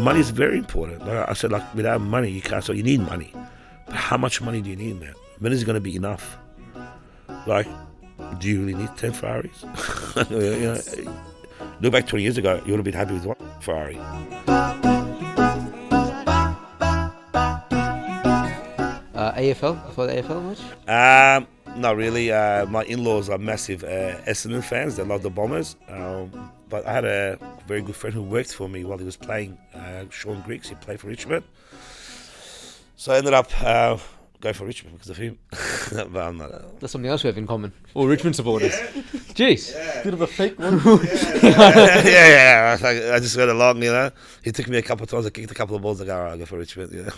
money is very important. Like I said, like without money, you can't. So you need money. But how much money do you need, man? When is it going to be enough? Like, do you really need 10 Ferraris? You know, look back 20 years ago, you would have been happy with one Ferrari. AFL? For the AFL much? Not really. My in-laws are massive Essendon fans. They love the Bombers. But I had a very good friend who worked for me while he was playing, Sean Griggs. He played for Richmond. So I ended up going for Richmond because of him. But I'm not. That's something else we have in common. All Richmond supporters. Jeez. Bit of a fake one. yeah. I just went along, you know. He took me a couple of times. I kicked a couple of balls. I go, all right, I'll go for Richmond, you know.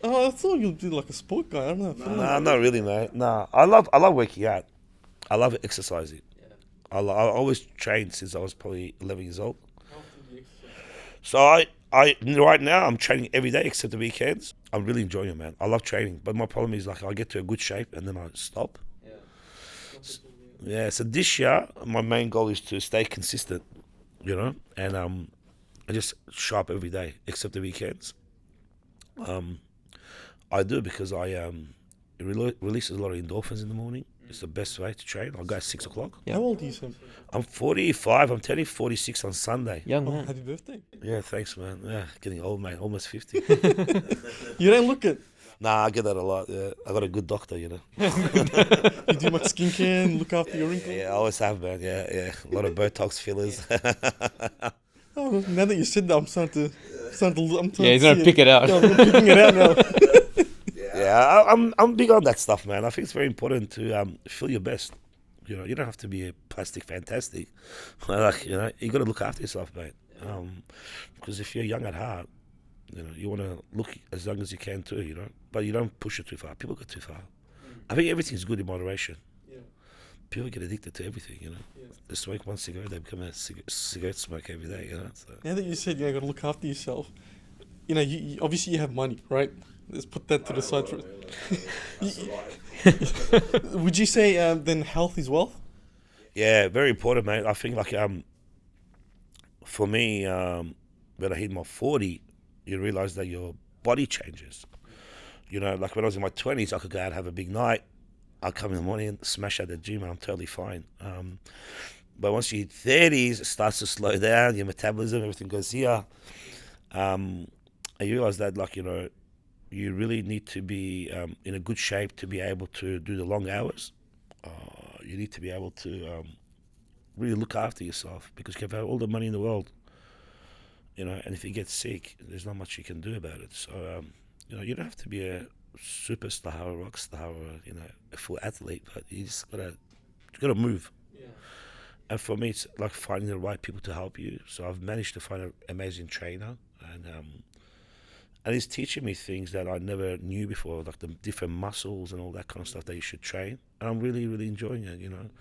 Oh, I thought you'd be like a sport guy. I don't know. No, not really, mate. No, I love working out. I love exercising. I always trained since I was probably 11 years old. So I right now I'm training every day except the weekends. I'm really enjoying it, man. I love training, but my problem is like I get to a good shape and then I stop. Yeah. So this year my main goal is to stay consistent, you know, and I just show up every day except the weekends. I do because it releases a lot of endorphins in the morning. It's the best way to train. I'll go at 6 o'clock. How old are you, Sam? I'm 45. I'm turning 46 on Sunday. Young Oh, man. happy birthday. Yeah, thanks, man. Yeah, getting old, mate. Almost 50. You don't look it. Nah, I get that a lot. Yeah, I got a good doctor, you know. You do much skincare and look after your wrinkles? Yeah, I always have, man. Yeah. A lot of Botox fillers. Oh, now that you said that, I'm starting to Yeah, he's going to pick it out. Yeah, I'm picking it out now. Yeah, I'm big on that stuff, man. I think it's very important to feel your best. You know, you don't have to be a plastic fantastic. Like, you know, you got to look after yourself, mate. Because if you're young at heart, you know, you want to look as young as you can too, you know. But you don't push it too far. People go too far. I think everything's good in moderation. Yeah. People get addicted to everything, you know. Yeah. They smoke one cigarette, they become a cigarette smoker every day, you know. So. Now that you said you got to look after yourself, you know, you obviously you have money, right? Let's put that to the side for. Would you say then health is wealth? Yeah, very important, mate. I think like for me, when I hit my 40, you realise that your body changes. You know, like when I was in my 20s, I could go out and have a big night. I'd come in the morning and smash out the gym and I'm totally fine. But once you hit 30s, it starts to slow down, your metabolism, everything goes here. And you realise that, like, you know, you really need to be in a good shape to be able to do the long hours. You need to be able to really look after yourself because you can have all the money in the world, you know, and if you get sick, there's not much you can do about it. So, you know, you don't have to be a superstar or a rock star or, you know, a full athlete, but you just gotta move. Yeah. And for me, it's like finding the right people to help you. So I've managed to find an amazing trainer, and he's teaching me things that I never knew before, like the different muscles and all that kind of stuff that you should train. And I'm really, really enjoying it, you know.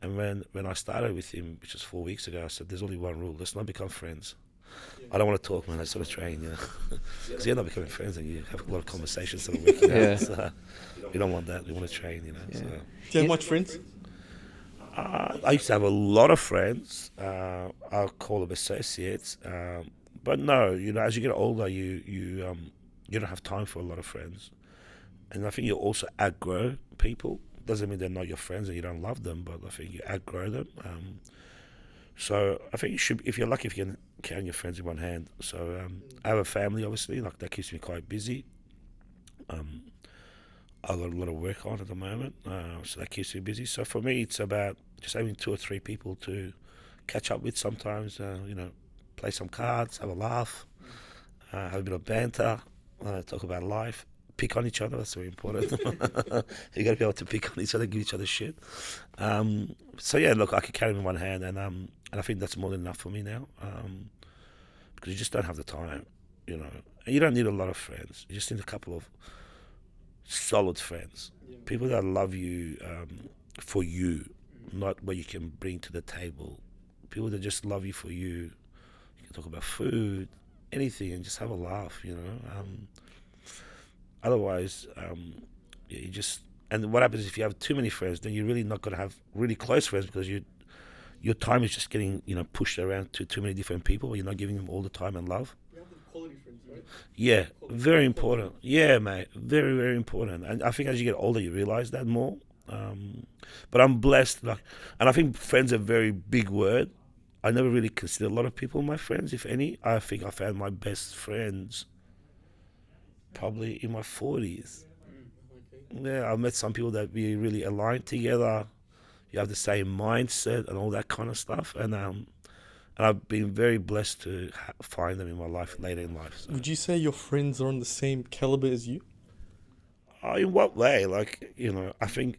And when I started with him, which was 4 weeks ago, I said, there's only one rule. Let's not become friends. I don't want to talk, man. I just want to train, you know. Because you're not becoming friends and you have a lot of conversations that are working out. So you don't want that. You want to train, you know. Yeah. So. Do you have much friends? I used to have a lot of friends. I'll call them associates. But no, you know, as you get older, you don't have time for a lot of friends, and I think you also outgrow people. Doesn't mean they're not your friends and you don't love them, but I think you outgrow them. So I think you should, if you're lucky, if you can count your friends in one hand. So I have a family, obviously, like that keeps me quite busy. I've got a lot of work on at the moment, so that keeps me busy. So for me, it's about just having 2 or 3 people to catch up with sometimes, you know, play some cards, have a laugh, have a bit of banter, talk about life, pick on each other. That's very important. You got to be able to pick on each other, give each other shit. So yeah, look, I can carry them in one hand, and I think that's more than enough for me now, because you just don't have the time, you know. And you don't need a lot of friends. You just need a couple of solid friends, people that love you for you, not what you can bring to the table. People that just love you for you. You can talk about food, anything, and just have a laugh, you know. Otherwise, you just, and what happens if you have too many friends, then you're really not going to have really close friends because you're your time is just getting, pushed around to too many different people. You're not giving them all the time and love. You have the quality friends, right? Yeah, very important. Yeah, mate, very, very important. And I think as you get older, you realize that more. But I'm blessed, and I think friends are a very big word. I never really consider a lot of people my friends, if any. I think I found my best friends probably in my 40s. Yeah, I met some people that we really aligned together. You have the same mindset and all that kind of stuff. And I've been very blessed to find them in my life later in life. So. Would you say your friends are on the same caliber as you? In what way? I think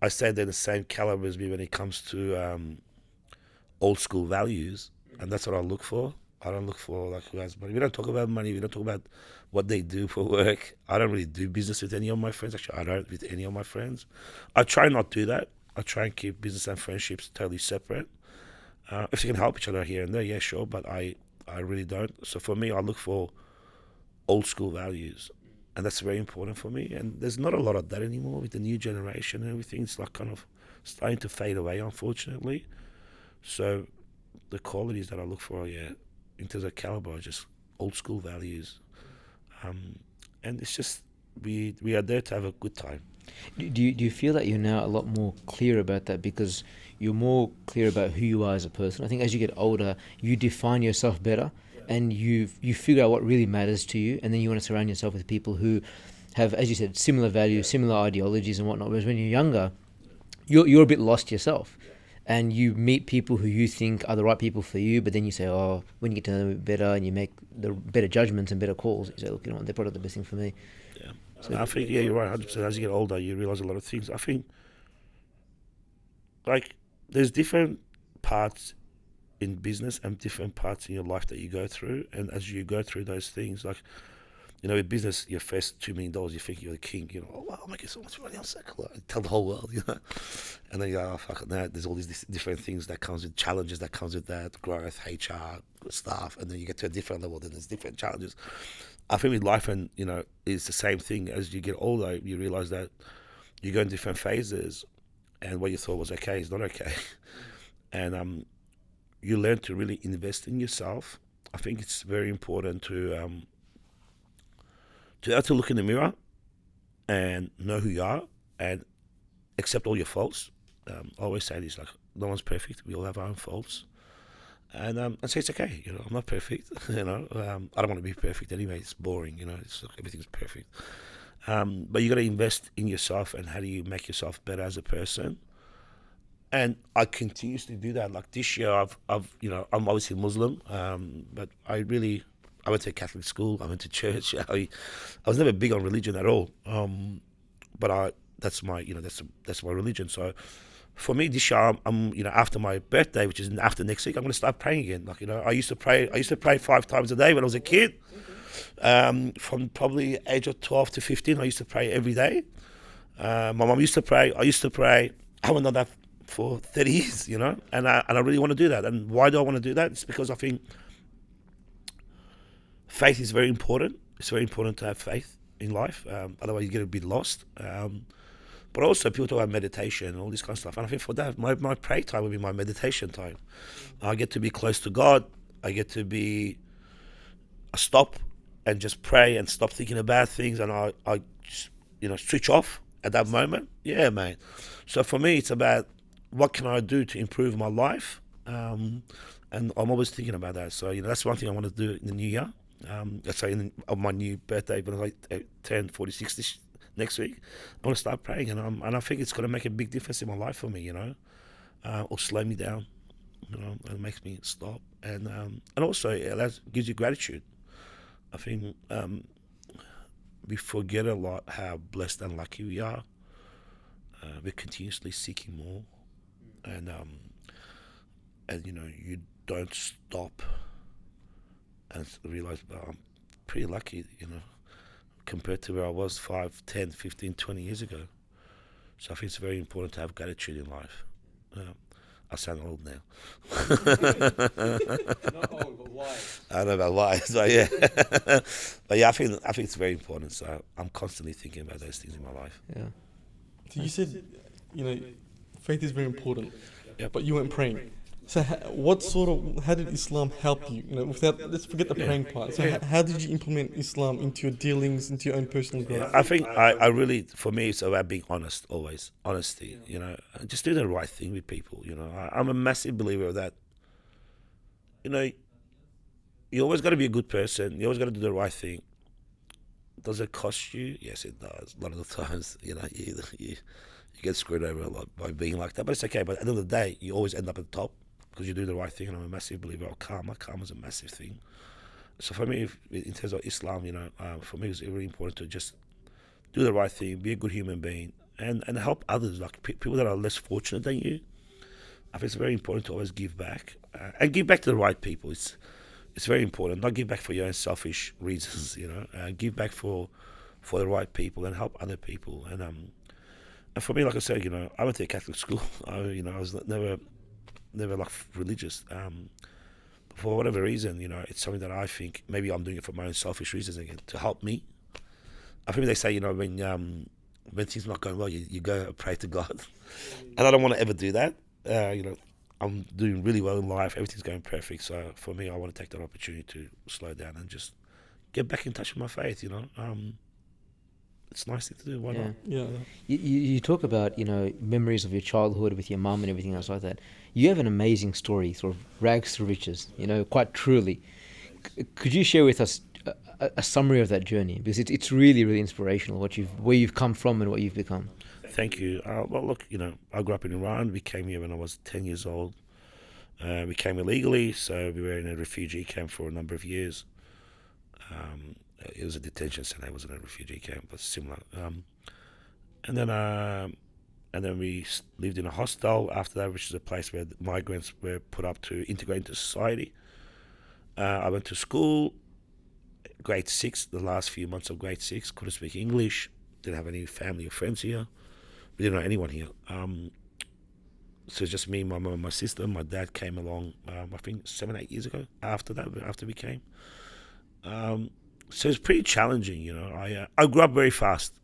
I say they're the same caliber as me when it comes to old school values. And that's what I look for. I don't look for who has money. We don't talk about money. We don't talk about what they do for work. I don't really do business with any of my friends. Actually, I don't with any of my friends. I try not to do that. I try and keep business and friendships totally separate. If you can help each other here and there, yeah, sure. But I really don't. So for me, I look for old school values. And that's very important for me. And there's not a lot of that anymore with the new generation and everything. It's kind of starting to fade away, unfortunately. So the qualities that I look for, yeah, in terms of caliber, are just old school values. And it's just, we are there to have a good time. Do you feel that you're now a lot more clear about that because you're more clear about who you are as a person? I think as you get older, you define yourself better. And you figure out what really matters to you, and then you want to surround yourself with people who have, as you said, similar values, similar ideologies and whatnot. Whereas when you're younger, you're a bit lost yourself, and you meet people who you think are the right people for you, but then you say, oh, when you get to know them better and you make the better judgments and better calls, you say, look, they're probably the best thing for me. Yeah, so I think, yeah, you're right, 100%. As you get older, you realize a lot of things. I think, there's different parts in business and different parts in your life that you go through, and as you go through those things, with business, your first $2 million, you think you're the king, oh wow, I'm making so much money, I'm so cool, I tell the whole world, and then you go, oh fuck it, there's all these different things that comes with challenges that comes with that, growth, HR, stuff, and then you get to a different level, then there's different challenges. I think with life, and it's the same thing. As you get older, you realize that you go in different phases, and what you thought was okay is not okay, and you learn to really invest in yourself. I think it's very important to have to look in the mirror and know who you are and accept all your faults. I always say this, no one's perfect. We all have our own faults. And say it's okay, I'm not perfect, I don't want to be perfect anyway. It's boring, everything's perfect. But you got to invest in yourself, and how do you make yourself better as a person? And I continuously do that. This year, I'm obviously Muslim, but I went to a Catholic school. I went to church. I was never big on religion at all. But that's my religion. So for me, this year, I'm after my birthday, which is after next week, I'm going to start praying again. I used to pray 5 times a day when I was a kid. From probably age of 12 to 15, I used to pray every day. My mom used to pray. I used to pray. I haven't done that for 30 years, and I really want to do that. And why do I want to do that? It's because I think faith is very important. It's very important to have faith in life. Otherwise, you get a bit lost. But also, people talk about meditation and all this kind of stuff. And I think for that, my prayer time will be my meditation time. I get to be close to God. I get to stop and just pray and stop thinking about things. And I just, switch off at that moment. Yeah, mate. So for me, it's about, what can I do to improve my life? And I'm always thinking about that. So, that's one thing I want to do in the new year. Let's say on my new birthday, when I turn 46 next week, I want to start praying. And I think it's going to make a big difference in my life for me, or slow me down, and makes me stop. And also, that gives you gratitude. I think we forget a lot how blessed and lucky we are. We're continuously seeking more. And you don't stop and realize, well, I'm pretty lucky, compared to where I was 5, 10, 15, 20 years ago. So I think it's very important to have gratitude in life. I sound old now. Not old, but wise. I don't know about why, so yeah. But yeah, I think it's very important. So I'm constantly thinking about those things in my life. Yeah. So you said, faith is very important. Yep. but you weren't praying. So how did Islam help you? You know, let's forget the praying part. So how did you implement Islam into your dealings, into your own personal growth? Yeah, I think I really, for me, it's about being honest, always. Honesty, you know, and just do the right thing with people, you know. I'm a massive believer of that. You know, you always got to be a good person. You always got to do the right thing. Does it cost you? Yes, it does. A lot of the times, you know, you get screwed over a lot by being like that. But it's okay. But at the end of the day, you always end up at the top because you do the right thing. And I'm a massive believer of karma. Karma is a massive thing. So for me, in terms of Islam, you know, for me, it's really important to just do the right thing, be a good human being, and help others, like people that are less fortunate than you. I think it's very important to always give back, and give back to the right people. It's very important. Not give back for your own selfish reasons, you know. Give back for the right people and help other people. And for me, like I said, you know, I went to a Catholic school. I was never like religious. For whatever reason, you know, it's something that I think maybe I'm doing it for my own selfish reasons again, to help me. I think they say, you know, when things are not going well, you go and pray to God. And I don't want to ever do that. You know, I'm doing really well in life. Everything's going perfect. So for me, I want to take that opportunity to slow down and just get back in touch with my faith, you know. It's a nice thing to do. Why not? Yeah. You talk about, you know, memories of your childhood with your mum and everything else like that. You have an amazing story, sort of rags to riches, you know, quite truly. Could you share with us a summary of that journey? Because it's really, really inspirational, where you've come from and what you've become. Thank you. Well, look, you know, I grew up in Iran. We came here when I was 10 years old. We came illegally, so we were in a refugee camp for a number of years. It was a detention center. It wasn't a refugee camp, but similar. And then we lived in a hostel after that, which is a place where migrants were put up to integrate into society. I went to school, grade 6, the last few months of grade 6. Couldn't speak English. Didn't have any family or friends here. We didn't know anyone here. So it's just me, my mum, and my sister. My dad came along, I think 7, 8 years ago. After we came. So it's pretty challenging, you know. I grew up very fast.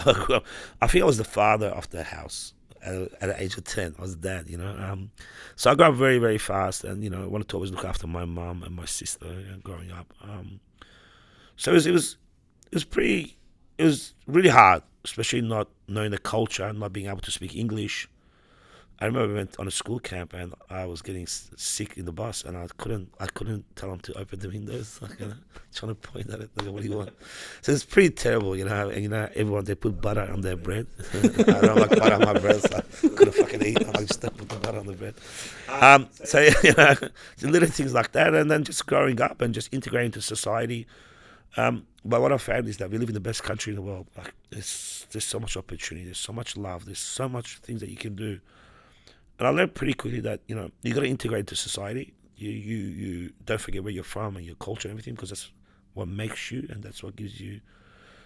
I think I was the father of the house at the age of 10. I was the dad, you know. So I grew up very, very fast, and you know, I wanted to always look after my mum and my sister, you know, growing up. So it was really hard, especially not knowing the culture and not being able to speak English. I remember we went on a school camp and I was getting sick in the bus and I couldn't tell them to open the windows. Like, you know, trying to point at it, like, what do you want? So it's pretty terrible, you know. And you know, everyone, they put butter on their bread. I don't like butter on my bread, so I couldn't fucking eat. I just put the butter on the bread. So you know, little things like that, and then just growing up and just integrating into society. But what I found is that we live in the best country in the world. Like, there's so much opportunity, there's so much love, there's so much things that you can do. And I learned pretty quickly that, you know, you got to integrate into society. You don't forget where you're from and your culture and everything, because that's what makes you, and that's what gives you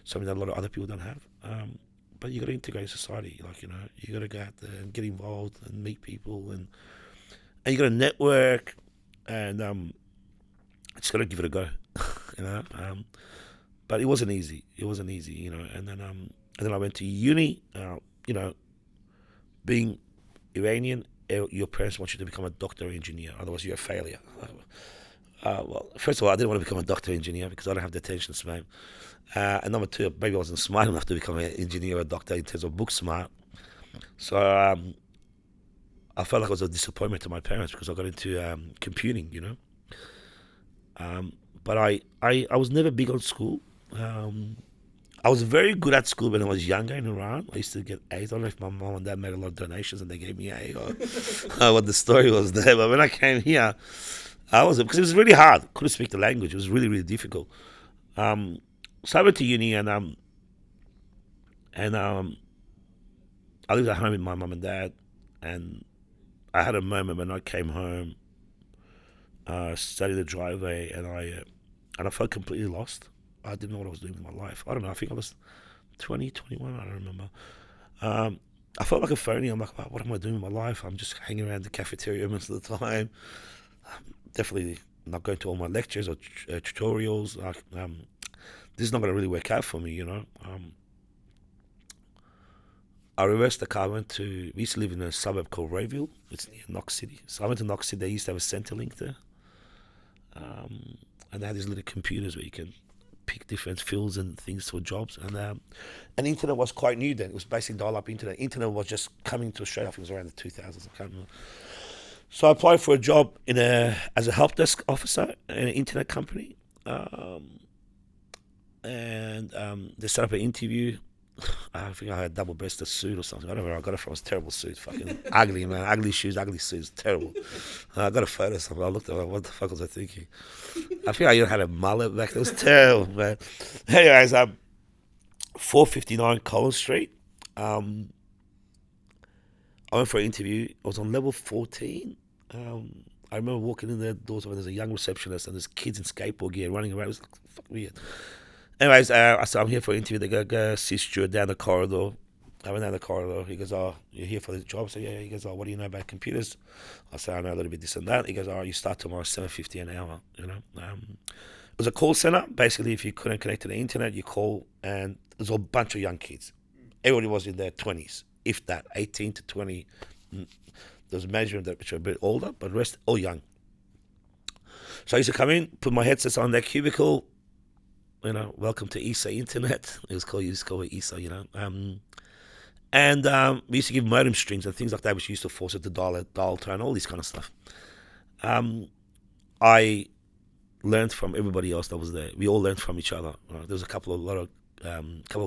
something that a lot of other people don't have. But you got to integrate society. Like, you know, you got to go out there and get involved and meet people, and you got to network, and just got to give it a go, you know. But it wasn't easy. It wasn't easy, you know. And then I went to uni. You know, being Iranian, your parents want you to become a doctor or engineer, otherwise you're a failure. Well, first of all, I didn't want to become a doctor or engineer because I don't have the attention span. And number two, maybe I wasn't smart enough to become an engineer or a doctor in terms of book smart. So I felt like it was a disappointment to my parents because I got into computing, you know. But I was never big on school. I was very good at school when I was younger in Iran. I used to get A's. I don't know if my mom and dad made a lot of donations and they gave me A or what the story was there. But when I came here, because it was really hard. Couldn't speak the language. It was really, really difficult. So I went to uni and I lived at home with my mum and dad. And I had a moment when I came home, sat in the driveway, and I felt completely lost. I didn't know what I was doing with my life. I don't know. I think I was 20, 21. I don't remember. I felt like a phony. I'm like, wow, what am I doing with my life? I'm just hanging around the cafeteria most of the time. Definitely not going to all my lectures or tutorials. This is not going to really work out for me, you know. I reversed the car. We used to live in a suburb called Rayville. It's near Knox City. So I went to Knox City. They used to have a Centrelink there. And they had these little computers where you can pick different fields and things for jobs. And internet was quite new then. It was basically dial-up internet. Internet was just coming to Australia. I think it was around the 2000s. I can't remember. So I applied for a job as a help desk officer in an internet company. They set up an interview. I think I had a double-breasted suit or something. I don't know where I got it from. It was a terrible suit. Fucking ugly, man. Ugly shoes, ugly suits. Terrible. I got a photo of something. I looked at it. What the fuck was I thinking? I think I even had a mullet back then. It was terrible, man. Anyways, 459 Collins Street. I went for an interview. I was on level 14. I remember walking in the doors when there's a young receptionist and there's kids in skateboard gear running around. It was fucking weird. Anyways, I said, I'm here for an interview. They go see Stuart down the corridor. I went down the corridor. He goes, oh, you're here for the job? I said, yeah. He goes, oh, what do you know about computers? I said, I know a little bit this and that. He goes, oh, you start tomorrow, $7.50 an hour. It was a call center. Basically, if you couldn't connect to the internet, you call, and there's a bunch of young kids. Everybody was in their 20s, if that, 18 to 20. There's management that which are a bit older, but the rest all young. So I used to come in, put my headsets on their cubicle. Welcome to ESA Internet. It used to call it ESA, we used to give modem strings and things like that, which used to force it to dial tone, all this kind of stuff. I learned from everybody else that was there. We all learned from each other. There was a couple of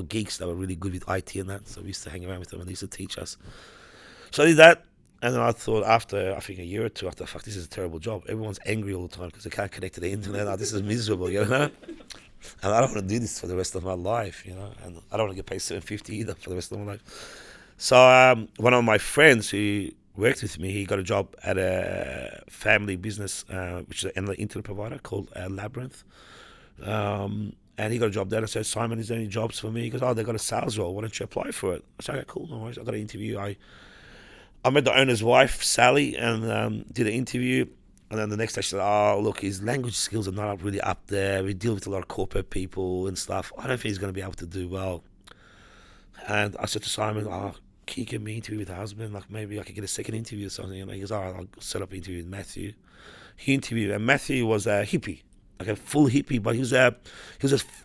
geeks that were really good with IT and that, so we used to hang around with them and they used to teach us. So I did that, and then I thought after, I think a year or two, after, fuck, this is a terrible job. Everyone's angry all the time because they can't connect to the internet. Oh, this is miserable, And I don't want to do this for the rest of my life, and I don't want to get paid $7.50 either for the rest of my life. So one of my friends who worked with me, he got a job at a family business, which is an internet provider called Labyrinth. And he got a job there. I said, Simon, is there any jobs for me? He goes, oh, they got a sales role. Why don't you apply for it? I said, okay, cool, no worries. I got an interview. I met the owner's wife, Sally, and did an interview. And then the next day she said, oh, look, his language skills are not really up there. We deal with a lot of corporate people and stuff. I don't think he's going to be able to do well. And I said to Simon, oh, can you get me an interview with the husband? Like maybe I could get a second interview or something. And he goes, all right, I'll set up an interview with Matthew. He interviewed, and Matthew was a hippie, like a full hippie, but he was a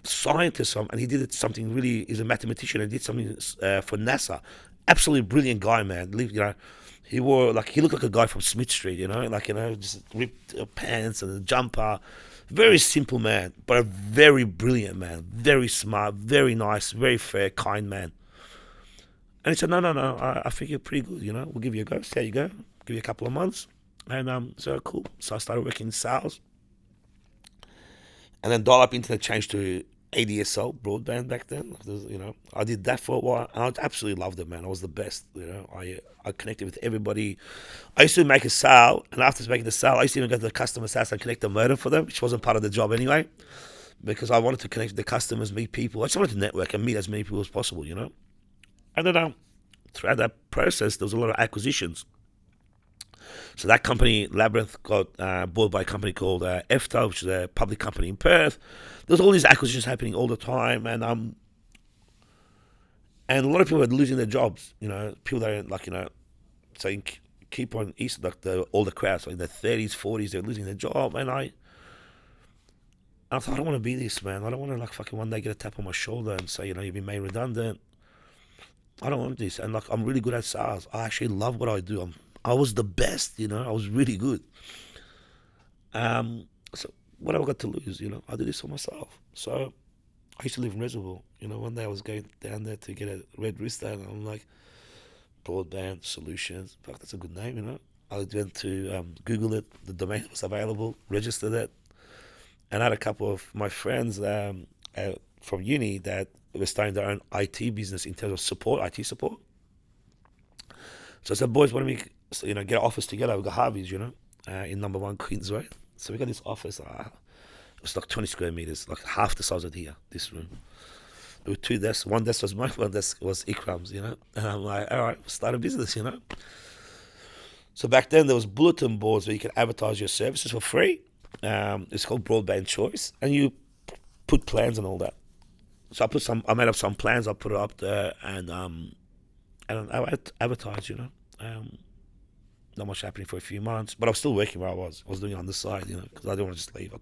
scientist, and he did something really, he's a mathematician and did something for NASA. Absolutely brilliant guy, man. He looked like a guy from Smith Street, just ripped pants and a jumper. Very simple man, but a very brilliant man. Very smart, very nice, very fair, kind man. And he said, no, I think you're pretty good, We'll give you a go. See how you go. Give you a couple of months. And so cool. So I started working in sales. And then dial-up internet changed to ADSL broadband back then. I did that for a while, and I absolutely loved it, man. I was the best. I connected with everybody. I used to make a sale, and after making the sale, I used to even go to the customer's house and connect the modem for them, which wasn't part of the job anyway, because I wanted to connect with the customers, meet people. I just wanted to network and meet as many people as possible, And then throughout that process, there was a lot of acquisitions. So that company, Labyrinth, got bought by a company called EFTA, which is a public company in Perth. There's all these acquisitions happening all the time, and a lot of people are losing their jobs. People that are saying keep on east, like all the crowds, like in their 30s, 40s, they're losing their job, and I thought, I don't want to be this, man. I don't want to fucking one day get a tap on my shoulder and say, you've been made redundant. I don't want this, and I'm really good at sales. I actually love what I do. I was the best, I was really good. So what have I got to lose, I do this for myself. So I used to live in Reservoir, one day I was going down there to get a red wrist and I'm like, Broadband Solutions, fuck, that's a good name, I went to Google it, the domain was available, registered it, and I had a couple of my friends from uni that were starting their own IT business in terms of support, IT support. So I said, boys, why don't we get an office together? We got Harvey's, in number 1 Queensway. So we got this office. It was like 20 square meters, like half the size of here, this room. There were 2 desks. One desk was mine, one desk was Ikram's, And I'm like, all right, we'll start a business, So back then there was bulletin boards where you could advertise your services for free. It's called Broadband Choice, and you put plans and all that. So I made up some plans. I put it up there, and and I advertised, not much happening for a few months, but I was still working where I was. I was doing it on the side, because I didn't want to just leave.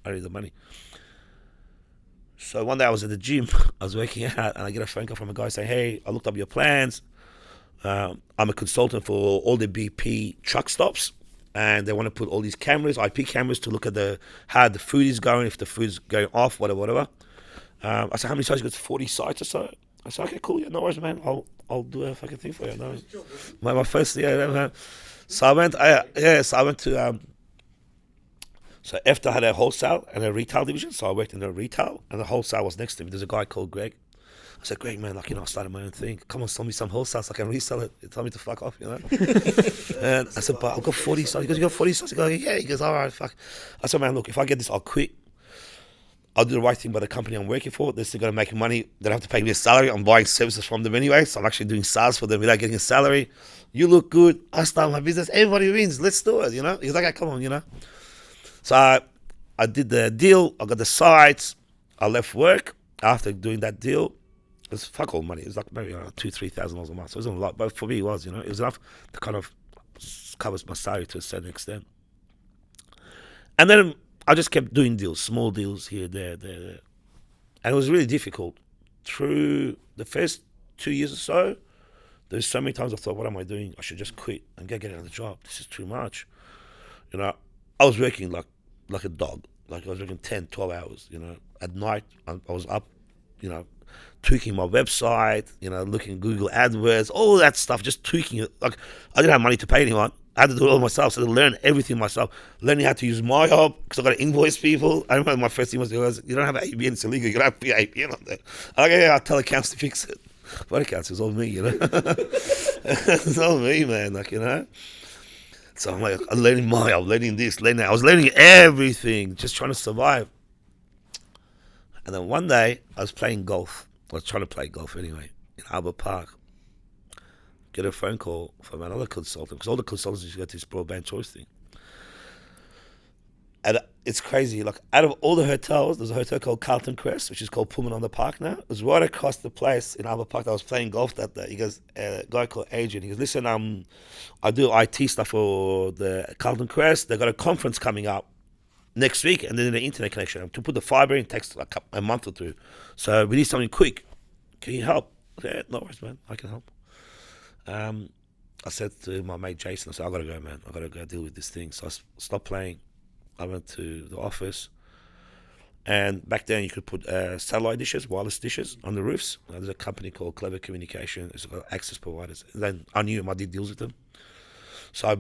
I needed the money. So one day I was at the gym, I was working out, and I get a phone call from a guy saying, "Hey, I looked up your plans. I'm a consultant for all the BP truck stops, and they want to put all these cameras, IP cameras, to look at how the food is going, if the food's going off, whatever. I said, "How many sites? You got 40 sites or so?" I said, "Okay, cool. Yeah, no worries, man. I'll do a fucking thing for you." No, my first So I went. To. So after I had a wholesale and a retail division, so I worked in the retail, and the wholesale was next to me. There's a guy called Greg. I said, "Greg, man, I started my own thing. Come on, sell me some wholesale so I can resell it. You tell me to fuck off, And I said, "But I've got 40 sites." He goes, "You got 40 sites?" He goes, "Yeah." He goes, "All right, fuck." I said, "Man, look, if I get this, I'll quit. I'll do the right thing by the company I'm working for. They're still going to make money. They don't have to pay me a salary. I'm buying services from them anyway, so I'm actually doing sales for them without getting a salary. You look good. I start my business. Everybody wins. Let's do it, He's like, "Okay, come on, So I did the deal. I got the sites. I left work after doing that deal. It was fuck all money. It was like maybe $2,000-3,000 a month. So it wasn't a lot, but for me it was, It was enough to kind of cover my salary to a certain extent. And then I just kept doing deals, small deals here, there. And it was really difficult. Through the first 2 years or so, there's so many times I thought, what am I doing? I should just quit and get another job. This is too much. I was working like a dog. Like I was working 10, 12 hours, At night, I was up, tweaking my website, looking at Google AdWords, all that stuff, just tweaking it. Like I didn't have money to pay anyone. I had to do it all myself, so I learned everything myself. Learning how to use my hub, because I got to invoice people. I remember my first invoice was, "You don't have ABN, it's illegal. You don't have to be ABN on there." I'm like, "Yeah, I'll tell accounts to fix it." What accounts? It was all me, It's all me, man, So I'm like, I'm learning my hub, learning this, learning that. I was learning everything, just trying to survive. And then one day, I was playing golf. I was trying to play golf anyway, in Albert Park. Get a phone call from another consultant, because all the consultants used to go to this broadband choice thing. And it's crazy, like out of all the hotels, there's a hotel called Carlton Crest, which is called Pullman on the Park now. It was right across the place in Albert Park that I was playing golf that day. He goes, a guy called Adrian, he goes, "Listen, I do IT stuff for the Carlton Crest. They've got a conference coming up next week, and then the internet connection. To put the fiber in takes like a month or two. So we need something quick. Can you help?" "Yeah, no worries, man. I can help." I said to my mate Jason, I said, "I gotta go, man. I gotta go deal with this thing." So I stopped playing. I went to the office, and back then you could put satellite dishes, wireless dishes on the roofs. There's a company called Clever Communication. It's got access providers. And then I knew him. I did deals with them. So I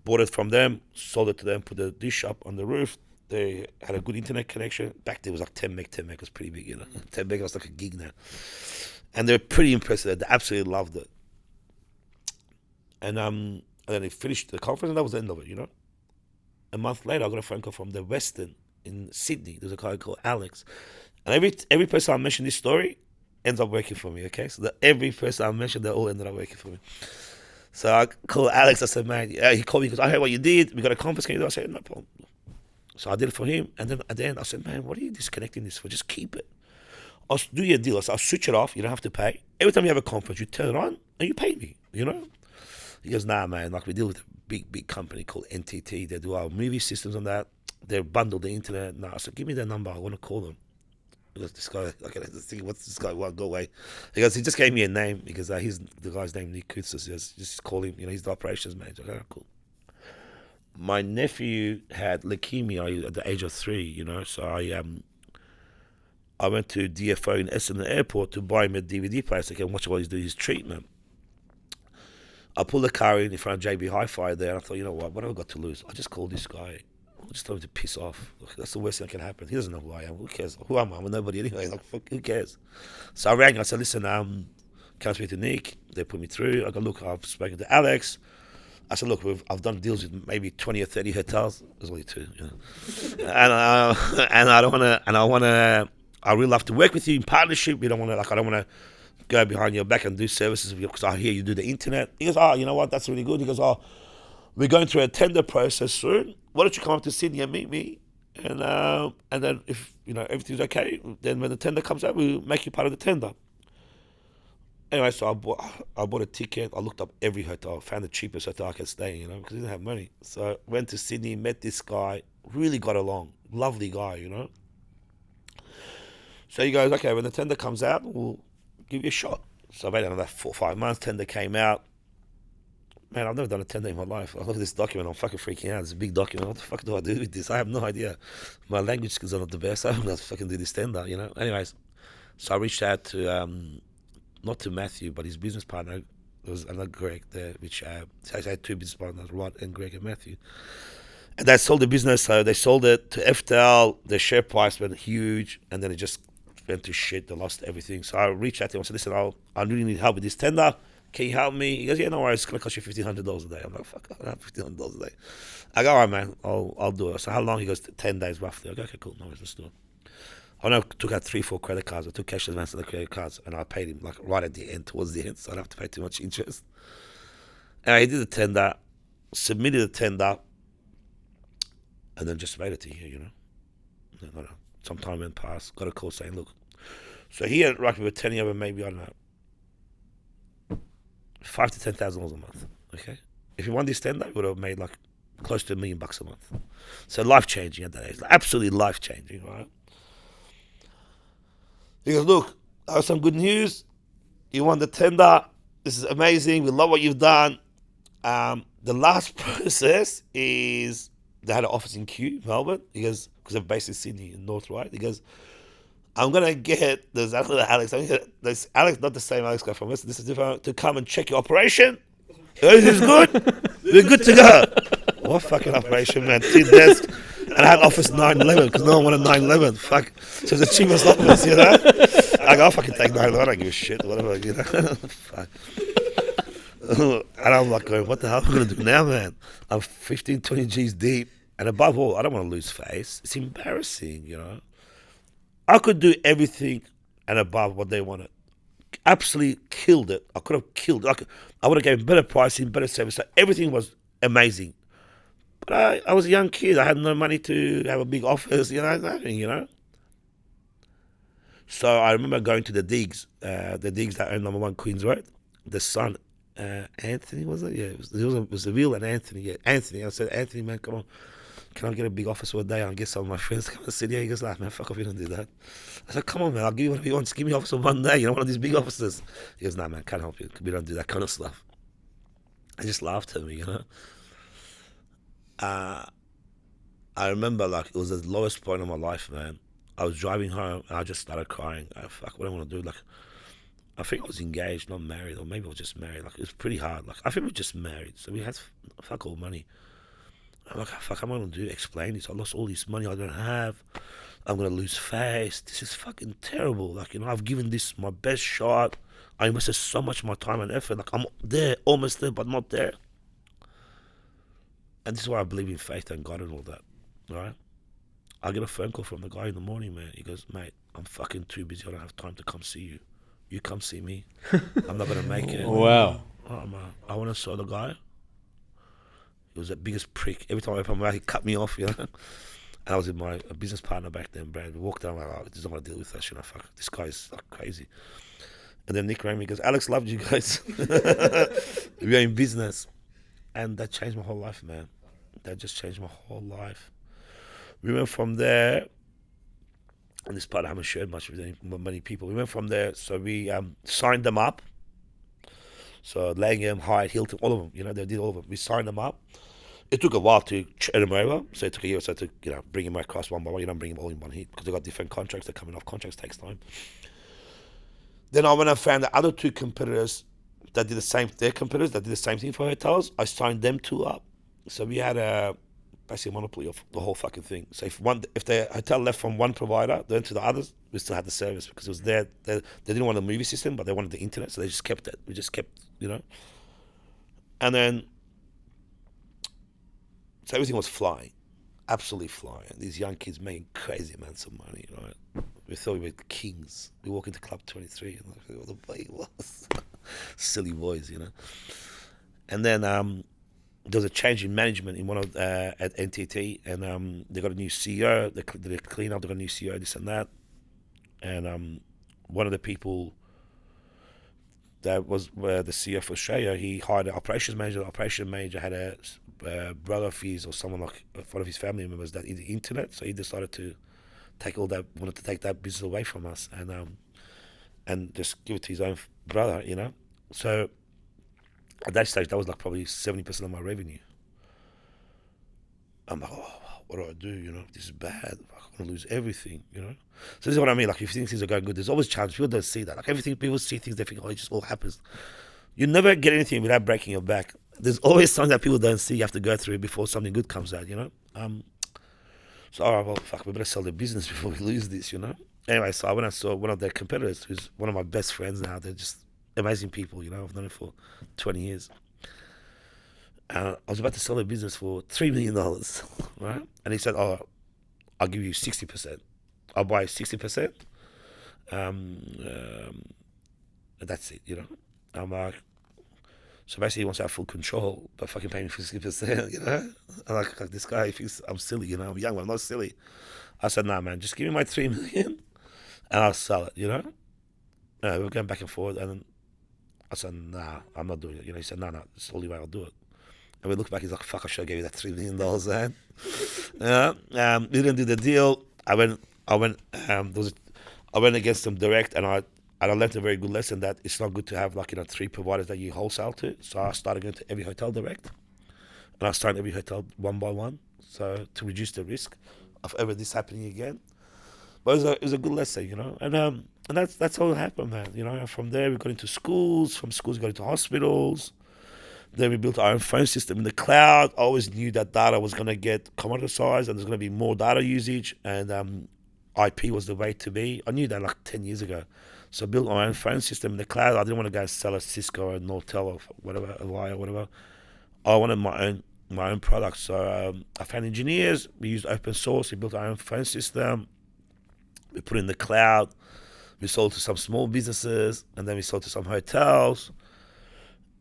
bought it from them, sold it to them, put the dish up on the roof. They had a good internet connection. Back then it was like 10 meg. 10 meg was pretty big, 10 meg was like a gig now. And they were pretty impressed with it. They absolutely loved it. And then they finished the conference, and that was the end of it, A month later, I got a phone call from the Western in Sydney. There's a guy called Alex. And every person I mentioned this story ends up working for me, okay? So every person I mentioned, they all ended up working for me. So I called Alex. I said, "Man," he called me because I heard what you did. We got a conference. Can you do it? I said, "No problem." So I did it for him. And then at the end, I said, "Man, what are you disconnecting this for? Just keep it. I'll do your deal." I'll switch it off. You don't have to pay. Every time you have a conference, you turn it on and you pay me, He goes, "Nah, man, like we deal with a big company called NTT. They do our movie systems on that. They bundle the internet." "Nah." I said, "Give me their number. I want to call them." He goes, "This guy, okay, let's think, what's this guy want? Go away." He goes, "He just gave me a name." Because he's the guy's name, Nick Kutsis. He goes, "Just call him. He's the operations manager." Okay, cool. My nephew had leukemia at the age of 3, so I went to DFO in Essendon Airport to buy him a DVD player so I can watch while he's doing his treatment. I pulled the car in front of JB Hi-Fi there, and I thought, what have I got to lose? I just called this guy. I just told him to piss off. Look, that's the worst thing that can happen. He doesn't know who I am. Who cares? Who am I? I'm nobody anyway. Like, fuck, who cares? So I rang. I said, "Listen, can I speak to Nick?" They put me through. I go, "Look, I've spoken to Alex." I said, "Look, I've done deals with maybe 20 or 30 hotels. There's only 2, and I don't want to. And I really love to work with you in partnership. We don't want to. I don't want to go behind your back and do services because I hear you do the internet." He goes, "Oh, you know what? That's really good." He goes, "Oh, we're going through a tender process soon. Why don't you come up to Sydney and meet me? And then if everything's okay, then when the tender comes out, we'll make you part of the tender." Anyway, so I bought a ticket. I looked up every hotel, found the cheapest hotel I could stay, because I didn't have money. So went to Sydney, met this guy, really got along, lovely guy. So he goes, okay, when the tender comes out, we'll give you a shot. So I waited another 4 or 5 months. Tender came out. Man, I've never done a tender in my life. I look at this document, I'm fucking freaking out. It's a big document. What the fuck do I do with this? I have no idea. My language skills are not the best. I don't know how to fucking do this tender. Anyways, so I reached out to, not to Matthew, but his business partner. There was another Greg there, which I had two business partners, Rod and Greg and Matthew. And they sold the business, so they sold it to FTL. The share price went huge, and then it just went to shit. They lost everything. So I reached out to him. I said, listen, I really need help with this tender. Can you help me? He goes, yeah, no worries. It's going to cost you $1,500 a day. I'm like, fuck, I don't have $1,500 a day. I go, all right, man, I'll do it. So how long? He goes, 10 days roughly. I go, okay, cool. No worries, let's do it. I know I took out 3-4 credit cards. I took cash advance on the credit cards, and I paid him like right at the end, towards the end, so I don't have to pay too much interest. And he did the tender, submitted the tender, and then just waited to hear, Some time went past, got a call saying, look, so he had like we were turning over maybe, I don't know, $5,000 to $10,000 a month. Okay, if he won this tender, he would have made like close to $1 million a month. So life changing at that age, like, absolutely life changing, right? He goes, look, I have some good news. You won the tender. This is amazing. We love what you've done. The last process is they had an office in Kew, Melbourne. He goes, because they're based in Sydney, in North, right? He goes, I'm going to get, there's Alex, there's Alex, not the same Alex guy from Western, this is different, to come and check your operation. This is good. We're good to go. What fucking operation, man? 2 desks. And I had office 911 because no one wanted 911. Fuck. So it's the cheapest office, I go, I'll fucking take 911. I don't give a shit. Whatever, Fuck. And I'm like going, what the hell am I going to do now, man? I'm 15, 20 G's deep. And above all, I don't want to lose face. It's embarrassing, I could do everything and above what they wanted. Absolutely killed it. I could have killed it. I would have given better pricing, better service. So everything was amazing. But I was a young kid. I had no money to have a big office, nothing. So I remember going to the digs that own number 1 Queens Road. The son, Anthony, was it? Yeah, it was the real and Anthony. Yeah, Anthony. I said, Anthony, man, come on. Can I get a big office for a day and get some of my friends to come and sit here? He goes, man, fuck off, you don't do that. I said, come on, man, I'll give you whatever you want. Just give me an office for one day, one of these big offices. He goes, nah, man, can't help you. We don't do that kind of stuff. I just laughed at me, I remember, like, it was the lowest point of my life, man. I was driving home, and I just started crying. Fuck, what do I want to do? Like, I think I was engaged, not married, or maybe I was just married. Like, it was pretty hard. Like, I think we were just married, so we had fuck all money. I'm like, fuck, I'm going to do? Explain this. I lost all this money I don't have. I'm going to lose face. This is fucking terrible. Like, I've given this my best shot. I invested so much of my time and effort. Like, I'm there, almost there, but not there. And this is why I believe in faith and God and all that, right? I get a phone call from the guy in the morning, man. He goes, mate, I'm fucking too busy. I don't have time to come see you. You come see me. I'm not going to make it. Wow. Oh, man. I want to saw the guy. He was the biggest prick. Every time I opened my mouth, he cut me off, And I was with my business partner back then, Brad. We walked down, like, I just don't want to deal with that shit. Fuck, this guy's like crazy. And then Nick rang me, he goes, Alex loved you guys. We are in business. And that changed my whole life, man. That just changed my whole life. We went from there, and this part I haven't shared much with many people. We went from there, so we signed them up. So Langham, Hyatt, Hilton, all of them, they did all of them. We signed them up. It took a while to turn them over, so it took a year or so to, bring them across one by one. You don't bring them all in one hit because they got different contracts. They're coming off. Contracts takes time. Then I went and found the other 2 competitors that did the same. Their competitors that did the same thing for hotels. I signed them 2 up. So we had basically a monopoly of the whole fucking thing. So if the hotel left from one provider, then to the others, we still had the service because it was there. They didn't want a movie system, but they wanted the internet, so they just kept it. We just kept, And then, so everything was flying, absolutely flying. These young kids making crazy amounts of money, right? We thought we were kings. We walk into Club 23 and like, what the boy was. Silly boys, And then there was a change in management in one of at NTT, and they got a new CEO. They did a clean up. They got a new CEO, this and that. And one of the people that was the CEO for Australia, he hired an operations manager. The operations manager had a brother of his or someone like one of his family members that in the internet, so he decided to wanted to take that business away from us and just give it to his own brother, you know. So at that stage, that was like probably 70% of my revenue. I'm like, oh, what do I do? You know, this is bad. I'm gonna lose everything. You know. So this is what I mean. Like, if you think things are going good, there's always challenges. People don't see that. Like everything, people see things, they think, oh, it just all happens. You never get anything without breaking your back. There's always something that people don't see. You have to go through before something good comes out. You know. So, all right, well, fuck, we better sell the business before we lose this. You know. Anyway, so I went and saw one of their competitors, who's one of my best friends now. They're just amazing people. You know, I've known them for 20 years. I was about to sell a business for $3 million, right? And he said, oh, I'll give you 60%. I'll buy 60%. That's it, you know. I'm like, so basically he wants to have full control, but fucking pay me 60%, you know. I'm like this guy thinks I'm silly, you know. I'm young, but I'm not silly. I said, nah, man, just give me my $3 million and I'll sell it, you know. We were going back and forth, and I said, nah, I'm not doing it. You know, he said, no, it's the only way I'll do it. And we look back, he's like, fuck, I should have gave you that $3 million, man. We didn't do the deal. I went against them direct, and I learned a very good lesson that it's not good to have, like, you know, 3 providers that you wholesale to. So I started going to every hotel direct, and I started every hotel one by one, so to reduce the risk of ever this happening again. But it was a good lesson, you know, and that's how it happened, man. You know, and from there we got into schools. From schools we got into hospitals. Then we built our own phone system in the cloud. I always knew that data was going to get commoditized and there's going to be more data usage, and IP was the way to be. I knew that like 10 years ago. So I built my own phone system in the cloud. I didn't want to go and sell a Cisco or Nortel or whatever, Avaya or whatever. I wanted my own product. So I found engineers. We used open source. We built our own phone system. We put it in the cloud. We sold to some small businesses, and then we sold to some hotels.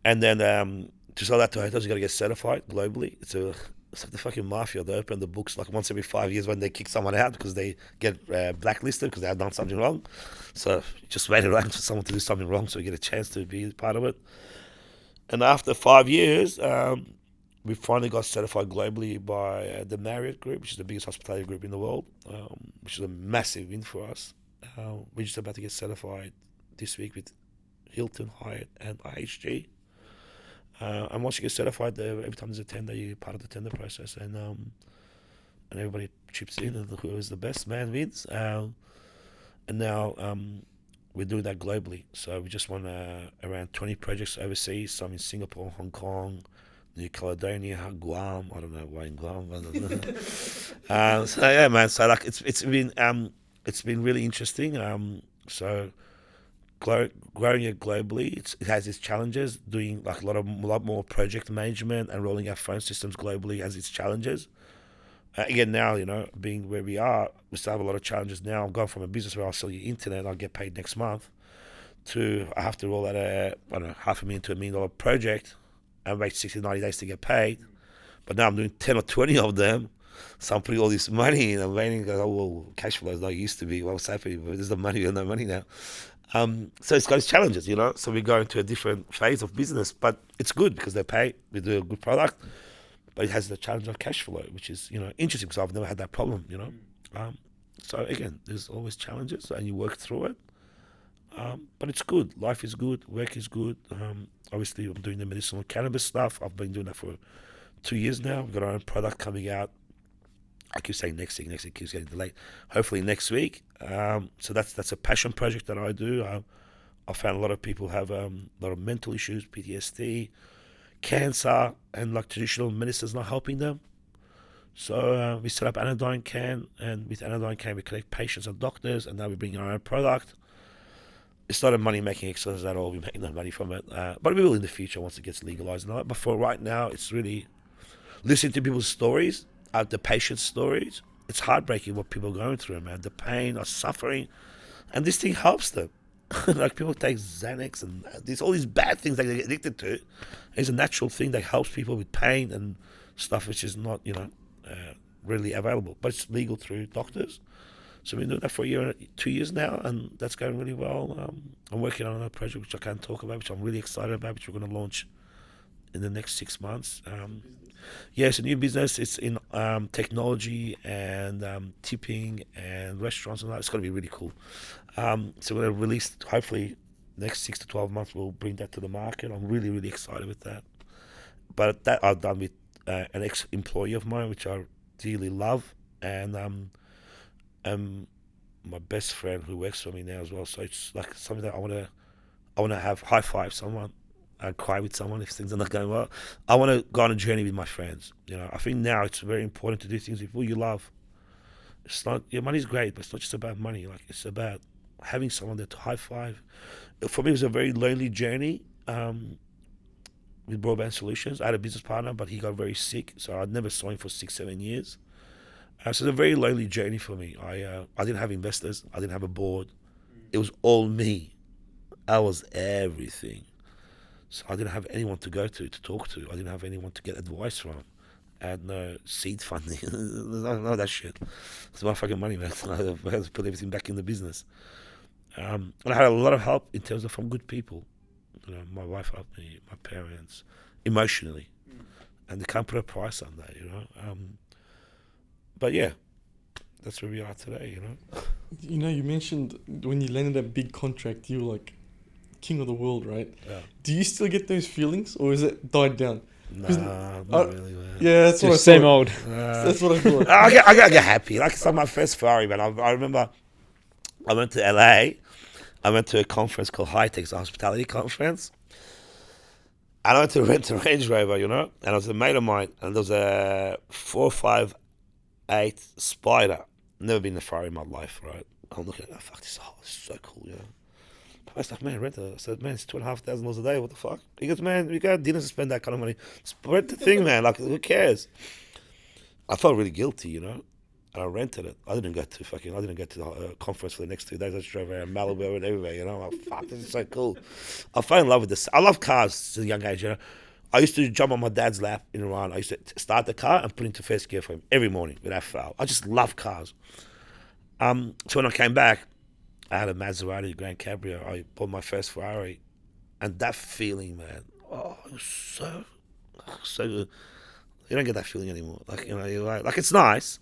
And then to sell that to hotels, you got to get certified globally. It's like the fucking mafia. They open the books like once every 5 years when they kick someone out because they get blacklisted because they have done something wrong. So you just wait around for someone to do something wrong so you get a chance to be part of it. And after 5 years, we finally got certified globally by the Marriott Group, which is the biggest hospitality group in the world, which is a massive win for us. We're just about to get certified this week with Hilton, Hyatt, and IHG. And once you get certified, every time there's a tender, you're part of the tender process, and everybody chips in, and whoever's the best man wins. And now we're doing that globally. So we just won around 20 projects overseas, some in Singapore, Hong Kong, New Caledonia, Guam. I don't know why in Guam. I don't know. So yeah, man. So like it's been really interesting. So growing it globally, it has its challenges. Doing like a lot more project management and rolling out phone systems globally has its challenges. Again, now, you know, being where we are, we still have a lot of challenges now. I'm going from a business where I'll sell you internet, I'll get paid next month, to I have to roll out $500,000 to $1 million project and wait 60, 90 days to get paid. But now I'm doing 10 or 20 of them. So I'm putting all this money in. I'm waiting. Oh, well, cash flow is not used to be. What's happening? But there's no money. There's no money now. So it's got its challenges, you know. So we go into a different phase of business, but it's good because they pay. We do a good product, but it has the challenge of cash flow, which is, you know, interesting because I've never had that problem, you know. So again, there's always challenges, and you work through it. But it's good. Life is good. Work is good. Obviously, I'm doing the medicinal cannabis stuff. I've been doing that for 2 years now. We've got our own product coming out. I keep saying next week keeps getting delayed. Hopefully next week. So that's a passion project that I do. I found a lot of people have a lot of mental issues, PTSD, cancer, and like traditional medicine's not helping them. So we set up Anodyne Can, and with Anodyne Can we connect patients and doctors, and now we bring our own product. It's not a money-making exercise at all. We make no money from it. But we will in the future once it gets legalized and all that. But for right now, it's really listening to people's stories, the patients' stories. It's heartbreaking what people are going through, man. The pain or suffering. And this thing helps them. Like people take Xanax and all these bad things that they get addicted to. It's a natural thing that helps people with pain and stuff which is not, you know, really available. But it's legal through doctors. So we've been doing that for a year, 2 years now, and that's going really well. I'm working on another project which I can't talk about, which I'm really excited about, which we're going to launch in the next 6 months. Yeah, it's a new business. It's in technology and tipping and restaurants and that. It's going to be really cool. So we're going to release, hopefully, next 6 to 12 months, we'll bring that to the market. I'm really, really excited with that. But that I've done with an ex-employee of mine, which I dearly love, and my best friend who works for me now as well. So it's like something that I want to have high five someone and cry with someone if things are not going well. I want to go on a journey with my friends. You know, I think now it's very important to do things with who you love. It's not, your money's great, but it's not just about money. Like, it's about having someone there to high five. For me, it was a very lonely journey with Broadband Solutions. I had a business partner, but he got very sick, so I never saw him for 6-7 years. So it's a very lonely journey for me. I didn't have investors. I didn't have a board. It was all me. I was everything. So I didn't have anyone to go to talk to. I didn't have anyone to get advice from. I had no seed funding. None of that shit. It's my fucking money, man. I had to put everything back in the business. And I had a lot of help in terms of from good people. You know, my wife helped me, my parents, emotionally. And they can't put a price on that, you know. But yeah, that's where we are today, you know. You know, you mentioned when you landed that big contract, you were like king of the world, right? Yeah. Do you still get those feelings, or is it died down? Nah, not really, man. Yeah, that's what I Same thought. old. That's what I thought. I get happy. Like, it's like my first Ferrari, man. I remember I went to LA. I went to a conference called High Tech's Hospitality Conference. And I went to rent a Range Rover, you know. And it was a mate of mine. And there was a 458 Spider. Never been in a Ferrari in my life, right? I'm looking at that. Fuck, this is so cool, you know. I was like, man, rent it. I said, man, it's $2,500 a day. What the fuck? He goes, man, we got dinner to spend that kind of money. Just rent the thing, man. Like, who cares? I felt really guilty, you know. And I rented it. I didn't go to the conference for the next 2 days. I just drove around Malibu and everywhere, you know. I'm like, fuck, this is so cool. I fell in love with this. I love cars since a young age, you know. I used to jump on my dad's lap in Iran. I used to start the car and put it into first gear for him every morning without fail. I just love cars. So when I came back, I had a Maserati Grand Cabrio. I bought my first Ferrari. And that feeling, man, oh, it was so good. You don't get that feeling anymore. Like, you know, you're like it's nice,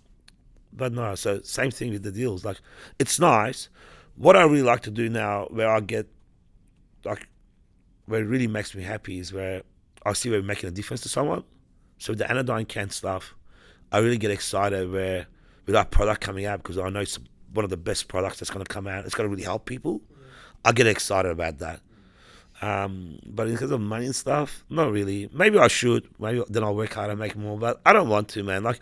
but no. So same thing with the deals. Like, it's nice. What I really like to do now, where it really makes me happy, is where I see we're making a difference to someone. So with the anodyne can stuff, I really get excited with our product coming out, because I know it's one of the best products that's going to come out. It's going to really help people. I get excited about that. But in terms of money and stuff, not really. Maybe I should. Maybe then I'll work hard and make more. But I don't want to, man. Like,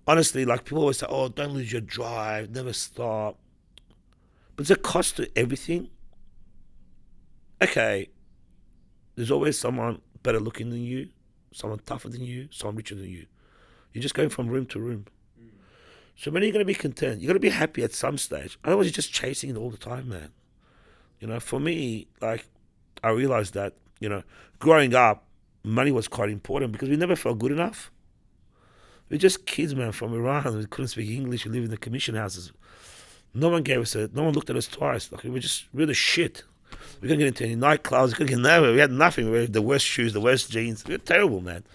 honestly, like, people always say, oh, don't lose your drive, never stop. But there's a cost to everything. Okay, there's always someone better looking than you, someone tougher than you, someone richer than you. You're just going from room to room. So when are you going to be content? You're going to be happy at some stage. Otherwise, you're just chasing it all the time, man. You know, for me, like, I realized that, you know, growing up, money was quite important because we never felt good enough. We're just kids, man, from Iran. We couldn't speak English. We lived in the commission houses. No one looked at us twice. Like, we were the shit. We couldn't get into any nightclubs. We couldn't get nowhere. We had nothing. We had the worst shoes, the worst jeans. We were terrible, man.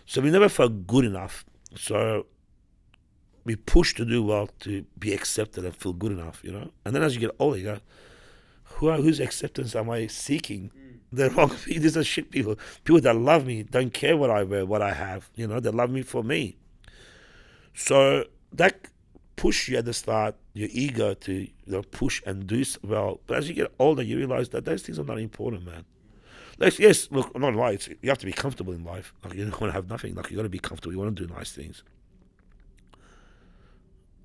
So we never felt good enough. So we push to do well, to be accepted and feel good enough, you know. And then as you get older, you go, whose acceptance am I seeking? The wrong people. These are shit people. People that love me don't care what I wear, what I have, you know. They love me for me. So that push you at the start, your ego to, you know, push and do well. But as you get older, you realize that those things are not important, man. Like, yes, look, I'm not right. You have to be comfortable in life. Like, you don't want to have nothing. Like, you got to be comfortable. You want to do nice things.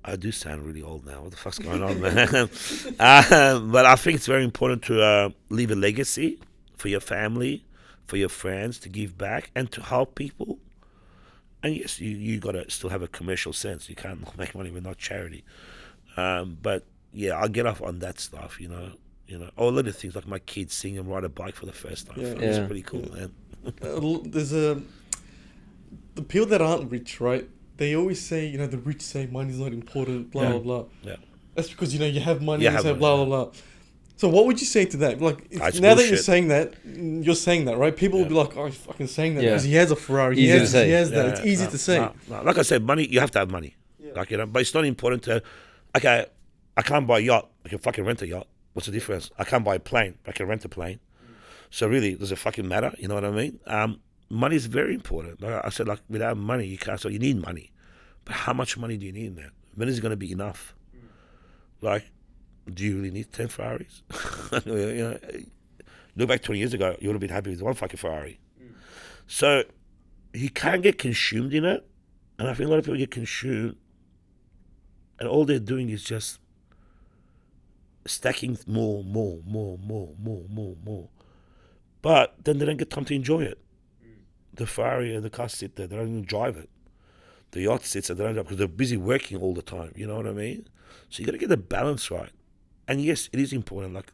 I do sound really old now. What the fuck's going on, man? But I think it's very important to leave a legacy for your family, for your friends, to give back and to help people. And yes, you got to still have a commercial sense. You can't make money with not charity. But yeah, I'll get off on that stuff, you know. All little things like my kids seeing them ride a bike for the first time. Yeah. It's pretty cool, man. There's the people that aren't rich, right? They always say, you know, the rich say money's not important, blah, blah, blah. Yeah. That's because you have money. You You have say money, blah yeah. blah blah. So what would you say to that? Like It's now that bullshit. you're saying that, right? People will be like, "Oh, he's fucking saying that Yeah. because he has a Ferrari. He Easy has to this, say. he has that. Yeah, It's easy no, to say." no. Like I said, money, you have to have money. Like, but it's not important to, okay, I can't buy a yacht. I can fucking rent a yacht. What's the difference? I can't buy a plane. I can rent a plane. So really, does it fucking matter? You know what I mean? Money is very important. Like I said, like without money, you can't. So you need money. But how much money do you need, man? When is it going to be enough? Like, do you really need 10 Ferraris? Look back 20 years ago, you would have been happy with one fucking Ferrari. So you can get consumed in it. And I think a lot of people get consumed and all they're doing is just stacking more. But then they don't get time to enjoy it. The Ferrari and the car sit there, they don't even drive it. The yacht sits there, they don't drive because they're busy working all the time, you know what I mean? So you got to get the balance right. And yes, it is important. Like,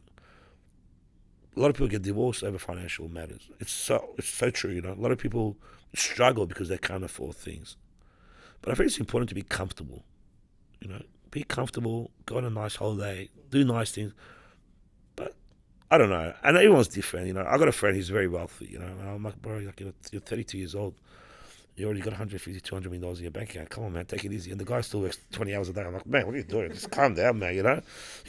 a lot of people get divorced over financial matters. It's so true, A lot of people struggle because they can't afford things. But I think it's important to be comfortable, Be comfortable, go on a nice holiday, do nice things. But I don't know. And everyone's different, I got a friend who's very wealthy, And I'm like, bro, you're 32 years old. You already got $150, $200 million in your bank account. Come on, man, take it easy. And the guy still works 20 hours a day. I'm like, man, what are you doing? Just calm down, man, He goes,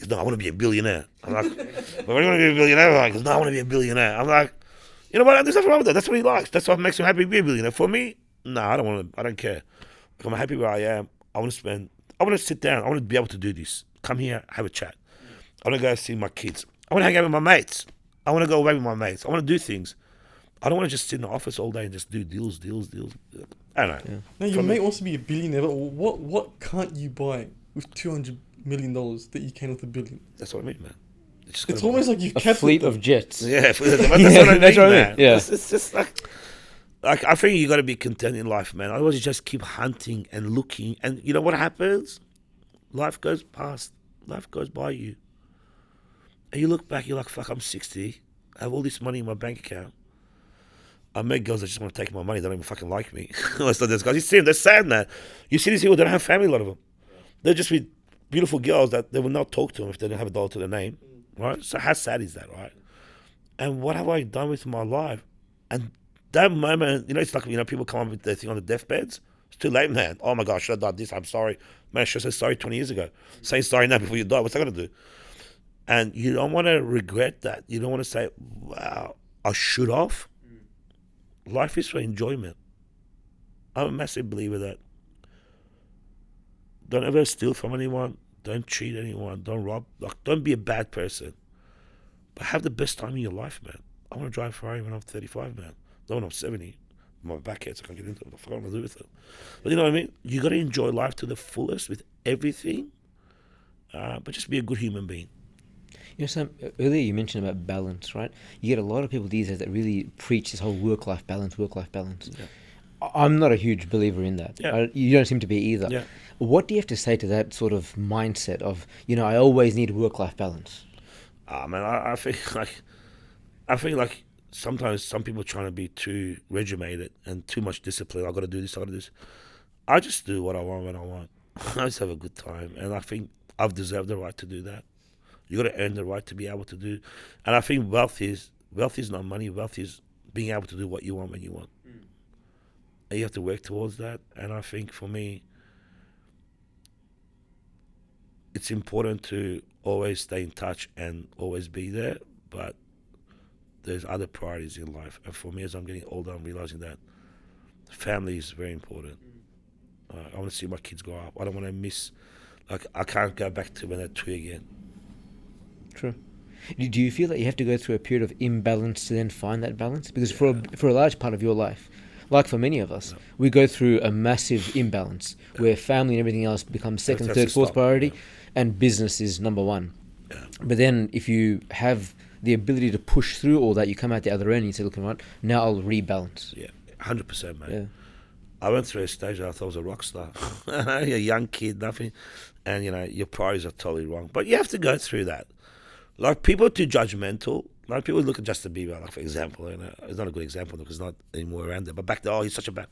no, I want to be a billionaire. I'm like, well, what do you want to be a billionaire? He goes, no, I want to be a billionaire. I'm like, you know what? There's nothing wrong with that. That's what he likes. That's what makes him happy to be a billionaire. For me, no, I don't care. I'm happy where I am. I want to sit down. I want to be able to do this. Come here, have a chat. I want to go see my kids. I want to hang out with my mates. I want to go away with my mates. I want to do things. I don't want to just sit in the office all day and just do deals. I don't know. Yeah. Now, your mate wants to be a billionaire, but what can't you buy with $200 million that you can with $1 billion? That's what I mean, man. It's almost like you've A kept fleet it, of jets. Yeah, that's what I mean, that's what I mean, man. yeah. It's just like I think you got to be content in life, man. Otherwise, you just keep hunting and looking, and you know what happens? Life goes past. Life goes by you, and you look back. You're like, fuck, I'm 60. I have all this money in my bank account. I met girls that just want to take my money. They don't even fucking like me. That's not those guys. You see them, they're sad, man. You see these people, they don't have family, a lot of them. They're just with beautiful girls that they will not talk to them if they don't have a dollar to their name, right? So how sad is that, right? And what have I done with my life? And that moment, it's like, people come up with their thing on the deathbeds. It's too late, man. Oh my gosh, should have done this. I'm sorry. Man, I should have said sorry 20 years ago. Saying sorry now before you die, what's that going to do? And you don't want to regret that. You don't want to say, wow, I should have. Life is for enjoyment. I'm a massive believer that don't ever steal from anyone, don't cheat anyone, don't rob, don't be a bad person. But have the best time in your life, man. I want to drive a Ferrari when I'm 35, man. Not when I'm 70. My back hurts, I can't get into it. What the fuck am I going to do with it? But you know what I mean? You got to enjoy life to the fullest with everything, but just be a good human being. Sam, earlier you mentioned about balance, right? You get a lot of people these days that really preach this whole work-life balance. Yeah. I'm not a huge believer in that. Yeah. You don't seem to be either. Yeah. What do you have to say to that sort of mindset of, I always need work-life balance? Man, I think like sometimes some people are trying to be too regimented and too much discipline. I got to do this, I got to do this. I just do what I want when I want. I just have a good time, and I think I've deserved the right to do that. You got to earn the right to be able to do, and I think wealth is not money. Wealth is being able to do what you want when you want, and you have to work towards that. And I think for me, it's important to always stay in touch and always be there, but there's other priorities in life. And for me, as I'm getting older, I'm realizing that family is very important. I want to see my kids grow up. I don't want to miss, I can't go back to when they're 2 again. True. Do you feel that you have to go through a period of imbalance to then find that balance? Because for a large part of your life, like for many of us, we go through a massive imbalance where family and everything else becomes second, third, fourth priority, and business is number one. Yeah. But then if you have the ability to push through all that, you come out the other end and you say, look, right, now I'll rebalance. Yeah, 100%, man. Yeah. I went through a stage where I thought I was a rock star. You're a young kid, nothing. And, your priorities are totally wrong. But you have to go through that. Like, people are too judgmental. Like, people look at Justin Bieber, like, for example. It's not a good example because there's not anymore around there. But back then, he's such a bad...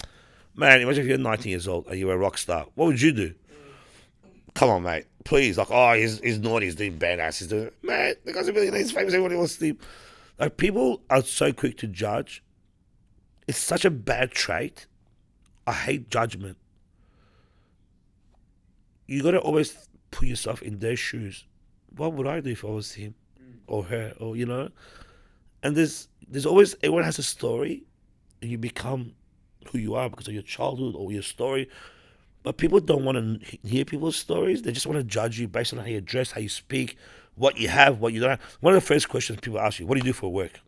Man, imagine if you're 19 years old and you were a rock star. What would you do? come on, mate, please. Like, oh, he's naughty, he's doing bad ass, he's doing, man, the guy's a millionaire, he's famous, everybody wants to sleep. Like, people are so quick to judge. It's such a bad trait. I hate judgment. You got to always put yourself in their shoes. What would I do if I was him or her, or, you know? And there's always, everyone has a story, and you become who you are because of your childhood or your story. But people don't want to hear people's stories. They just want to judge you based on how you dress, how you speak, what you have, what you don't have. One of the first questions people ask you, what do you do for work?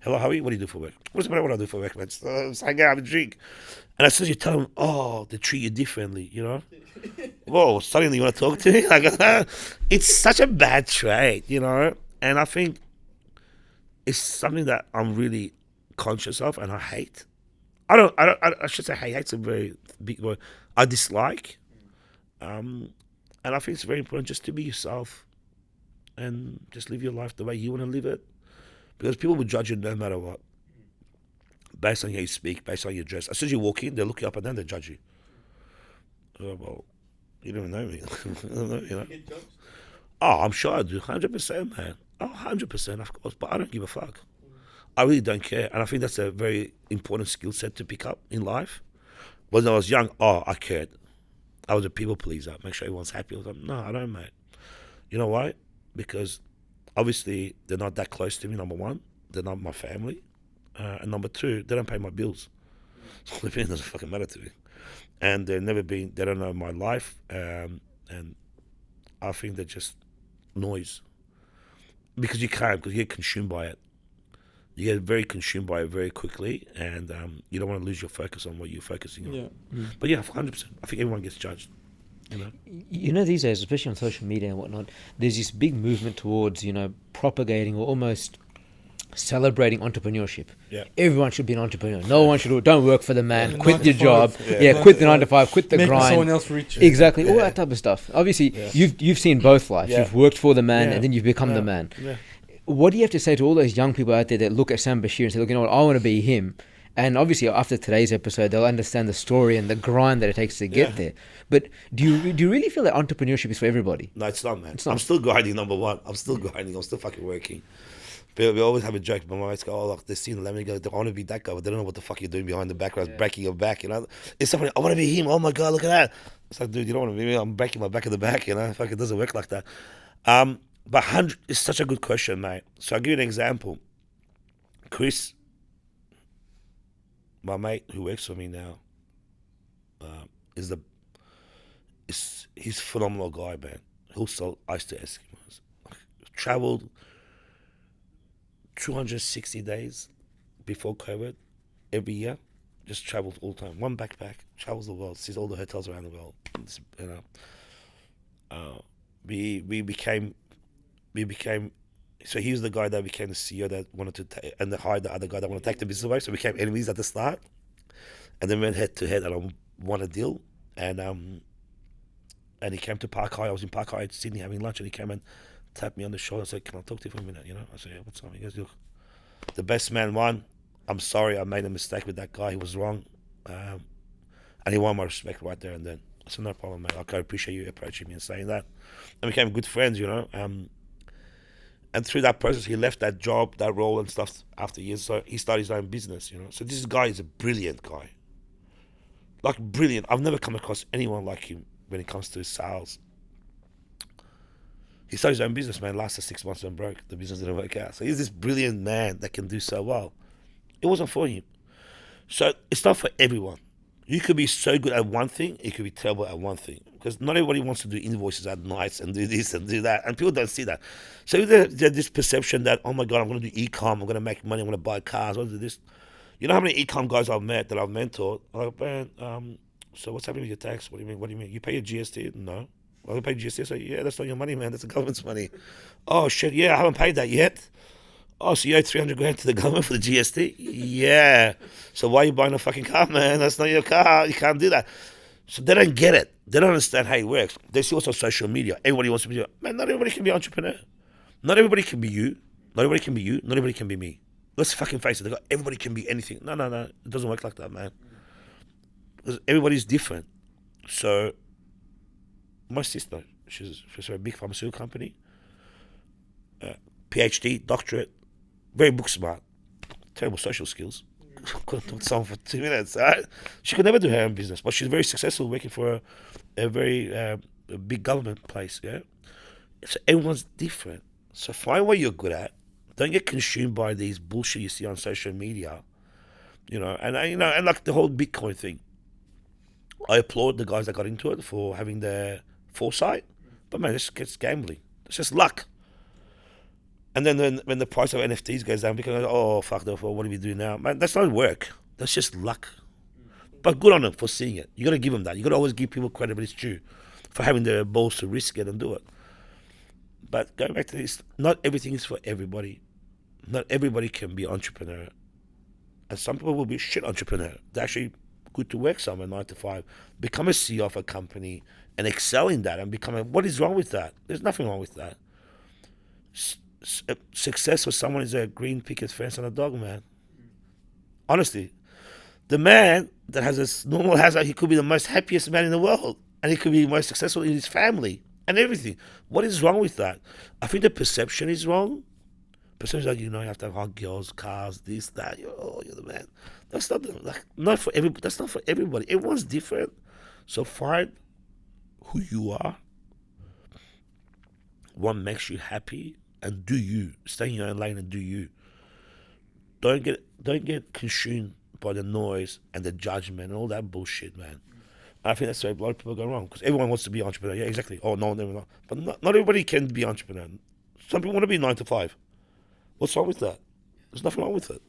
Hello, how are you? What do you do for work? What's the matter? What I do for work, man? Just hang out, have a drink. And as soon as you tell them, oh, they treat you differently, you know? Whoa, suddenly you want to talk to me? Like, it's such a bad trait, you know? And I think it's something that I'm really conscious of and I hate. I should say hate. Hate's a very big word. I dislike. And I think it's very important just to be yourself and just live your life the way you want to live it. Because people will judge you no matter what. Based on how you speak, based on your dress. As soon as you walk in, they look you up and down, they judge you. Oh, well, you don't even know me. I don't know, you know? Oh, I'm sure I do. 100%, man. Oh, 100%, of course. But I don't give a fuck. I really don't care. And I think that's a very important skill set to pick up in life. When I was young, I cared. I was a people pleaser. Make sure everyone's happy. I was like, no, I don't, mate. You know why? Because obviously they're not that close to me, number one. They're not my family. And number two, they don't pay my bills. So the opinion doesn't fucking matter to me. And they don't know my life. And I think they're just noise. Because you get consumed by it. You get very consumed by it very quickly, and you don't want to lose your focus on what you're focusing on. Yeah. But yeah, 100%. I think everyone gets judged. You know? You know, these days, especially on social media and whatnot, there's this big movement towards, you know, propagating or almost celebrating entrepreneurship. Yeah. Everyone should be an entrepreneur. No one should don't work for the man. Quit your job. Quit the 9 to 5. Quit the Make grind. someone else rich. Exactly. All that type of stuff. Obviously, you've seen both lives. Yeah. You've worked for the man, and then you've become the man. Yeah. What do you have to say to all those young people out there that look at Sam Bashiry and say, look, you know what, I want to be him? And obviously, after today's episode, they'll understand the story and the grind that it takes to get there. But do you really feel that entrepreneurship is for everybody? No, it's not, man. It's not. I'm still grinding, number one. I'm still grinding. I'm still fucking working. But we always have a joke. My mates go, oh, look, they've seen, let me go. I want to be that guy, but they don't know what the fuck you're doing behind the background, breaking your back, you know? It's something, I want to be him. Oh, my God, look at that. It's like, dude, you don't want to be me. I'm breaking my back in the back, you know? Fuck, it doesn't work like that. But 100 is such a good question, mate. So I'll give you an example. Chris, my mate who works for me now, he's a phenomenal guy, man. He'll sell ice to Eskimos. Traveled 260 days before COVID every year. Just travels all the time. One backpack, travels the world, sees all the hotels around the world. You know, we became. So he was the guy that became the CEO that wanted to and hired the other guy that wanted to take the business away. So we became enemies at the start, and then we went head to head, and I won a deal. And he came to Park High. I was in Park High in Sydney having lunch, and he came and tapped me on the shoulder and said, "Can I talk to you for a minute?" You know, I said, "Yeah, what's up?" He goes, "Look, the best man won. I'm sorry, I made a mistake with that guy. He was wrong, and he won my respect right there and then." I said, "No problem, mate. I appreciate you approaching me and saying that." And we became good friends, you know. And through that process, he left that job, that role and stuff after years. So he started his own business, you know. So this guy is a brilliant guy. Like, brilliant. I've never come across anyone like him when it comes to sales. He started his own business, man. Lasted 6 months and broke. The business didn't work out. So he's this brilliant man that can do so well. It wasn't for him. So it's not for everyone. You could be so good at one thing, you could be terrible at one thing. Because not everybody wants to do invoices at nights and do this and do that. And people don't see that. So there's this perception that, oh my God, I'm going to do e-com, I'm going to make money, I'm going to buy cars, I'm going to do this. You know how many e-com guys I've met that I've mentored? I'm like, man, so what's happening with your tax? What do you mean? What do you mean? You pay your GST? No. I don't pay GST. I say, yeah, that's not your money, man. That's the government's money. Oh, shit, yeah, I haven't paid that yet. Oh, so you owe 300 grand to the government for the GST? Yeah. So why are you buying a fucking car, man? That's not your car. You can't do that. So they don't get it. They don't understand how it works. They see what's on social media. Everybody wants to be, man, not everybody can be an entrepreneur. Not everybody can be you. Not everybody can be you. Not everybody can be me. Let's fucking face it. They go, everybody can be anything. No. It doesn't work like that, man. Because everybody's different. So My sister, she's for a big pharmaceutical company, PhD, doctorate, very book smart, terrible social skills. Couldn't talk to someone for 2 minutes. Right? She could never do her own business, but she's very successful working for a very a big government place. Yeah, so everyone's different. So find what you're good at. Don't get consumed by these bullshit you see on social media. And like the whole Bitcoin thing. I applaud the guys that got into it for having their foresight, but man, it's gambling. It's just luck. And then when the price of NFTs goes down, because oh fuck, therefore, what do we do now? Man, that's not work. That's just luck. But good on them for seeing it. You got to give them that. You got to always give people credit when it's due for having the balls to risk it and do it. But going back to this, not everything is for everybody. Not everybody can be an entrepreneur, and some people will be a shit entrepreneur. They're actually good to work somewhere 9 to 5, become a CEO of a company and excel in that and what is wrong with that? There's nothing wrong with that. Success for someone is a green picket fence and a dog, man. Honestly, the man that has a normal house, he could be the most happiest man in the world, and he could be the most successful in his family and everything. What is wrong with that? I think the perception is wrong. Perception that you have to have hot girls, cars, this, that. You're the man. That's not for everybody. That's not for everybody. Everyone's different. So find who you are. What makes you happy, and do you. Stay in your own lane and do you. Don't get consumed by the noise and the judgment and all that bullshit, man. I think that's where a lot of people go wrong, because everyone wants to be an entrepreneur. Yeah, exactly. Oh, no, never not. But not everybody can be an entrepreneur. Some people want to be 9 to 5. What's wrong with that? There's nothing wrong with it.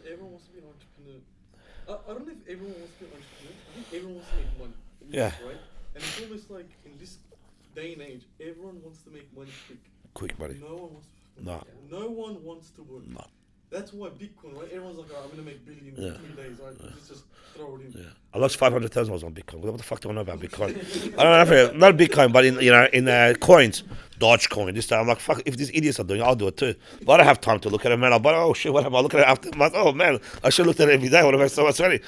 Everyone wants to be an entrepreneur. I don't know if everyone wants to be an entrepreneur. I think everyone wants to make money. Yeah. Right? And it's almost like in this day and age, everyone wants to make money quick. Quick money. No one wants to work. No. That's why Bitcoin, right? Everyone's like, I'm going to make billion in 3 days, right? Just throw it in. Yeah. I lost 500,000 on Bitcoin. What the fuck do I know about Bitcoin? I don't know, not Bitcoin, but in coins. Dogecoin, this time. I'm like, fuck, if these idiots are doing it, I'll do it too. But I don't have time to look at it, man. Oh shit, what am I looking at it after a month? Oh man, I should look at it every day. What am I so much money?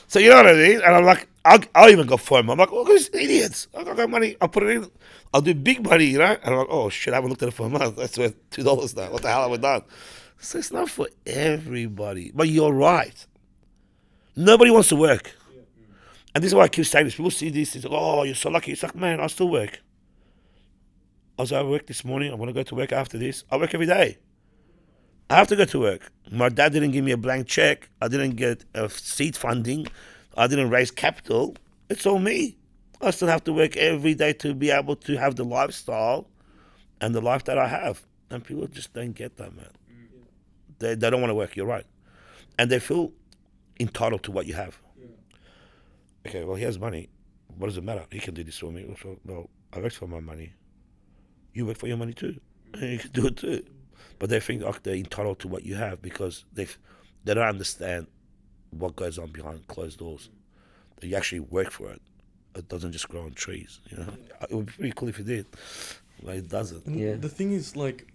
So you know what I mean? And I'm like, I'll even go for him. I'm like, look at these idiots. I got money, I'll put it in. I'll do big money, And I'm like, oh shit, I haven't looked at it for a month. That's worth $2 now. What the hell have I done? So it's not for everybody. But you're right. Nobody wants to work. Yeah. And this is why I keep saying this. People see this, they say, oh, you're so lucky. It's like, man, I still work. I was at work this morning. I want to go to work after this. I work every day. I have to go to work. My dad didn't give me a blank check. I didn't get seed funding. I didn't raise capital. It's all me. I still have to work every day to be able to have the lifestyle and the life that I have. And people just don't get that, man. They don't want to work, you're right. And they feel entitled to what you have. Yeah. Okay, well, he has money. What does it matter? He can do this for me. No, I work for my money. You work for your money too. And you can do it too. But they think they're entitled to what you have because they don't understand what goes on behind closed doors. That you actually work for it. It doesn't just grow on trees, It would be pretty cool if it did. But it doesn't. And the thing is, like,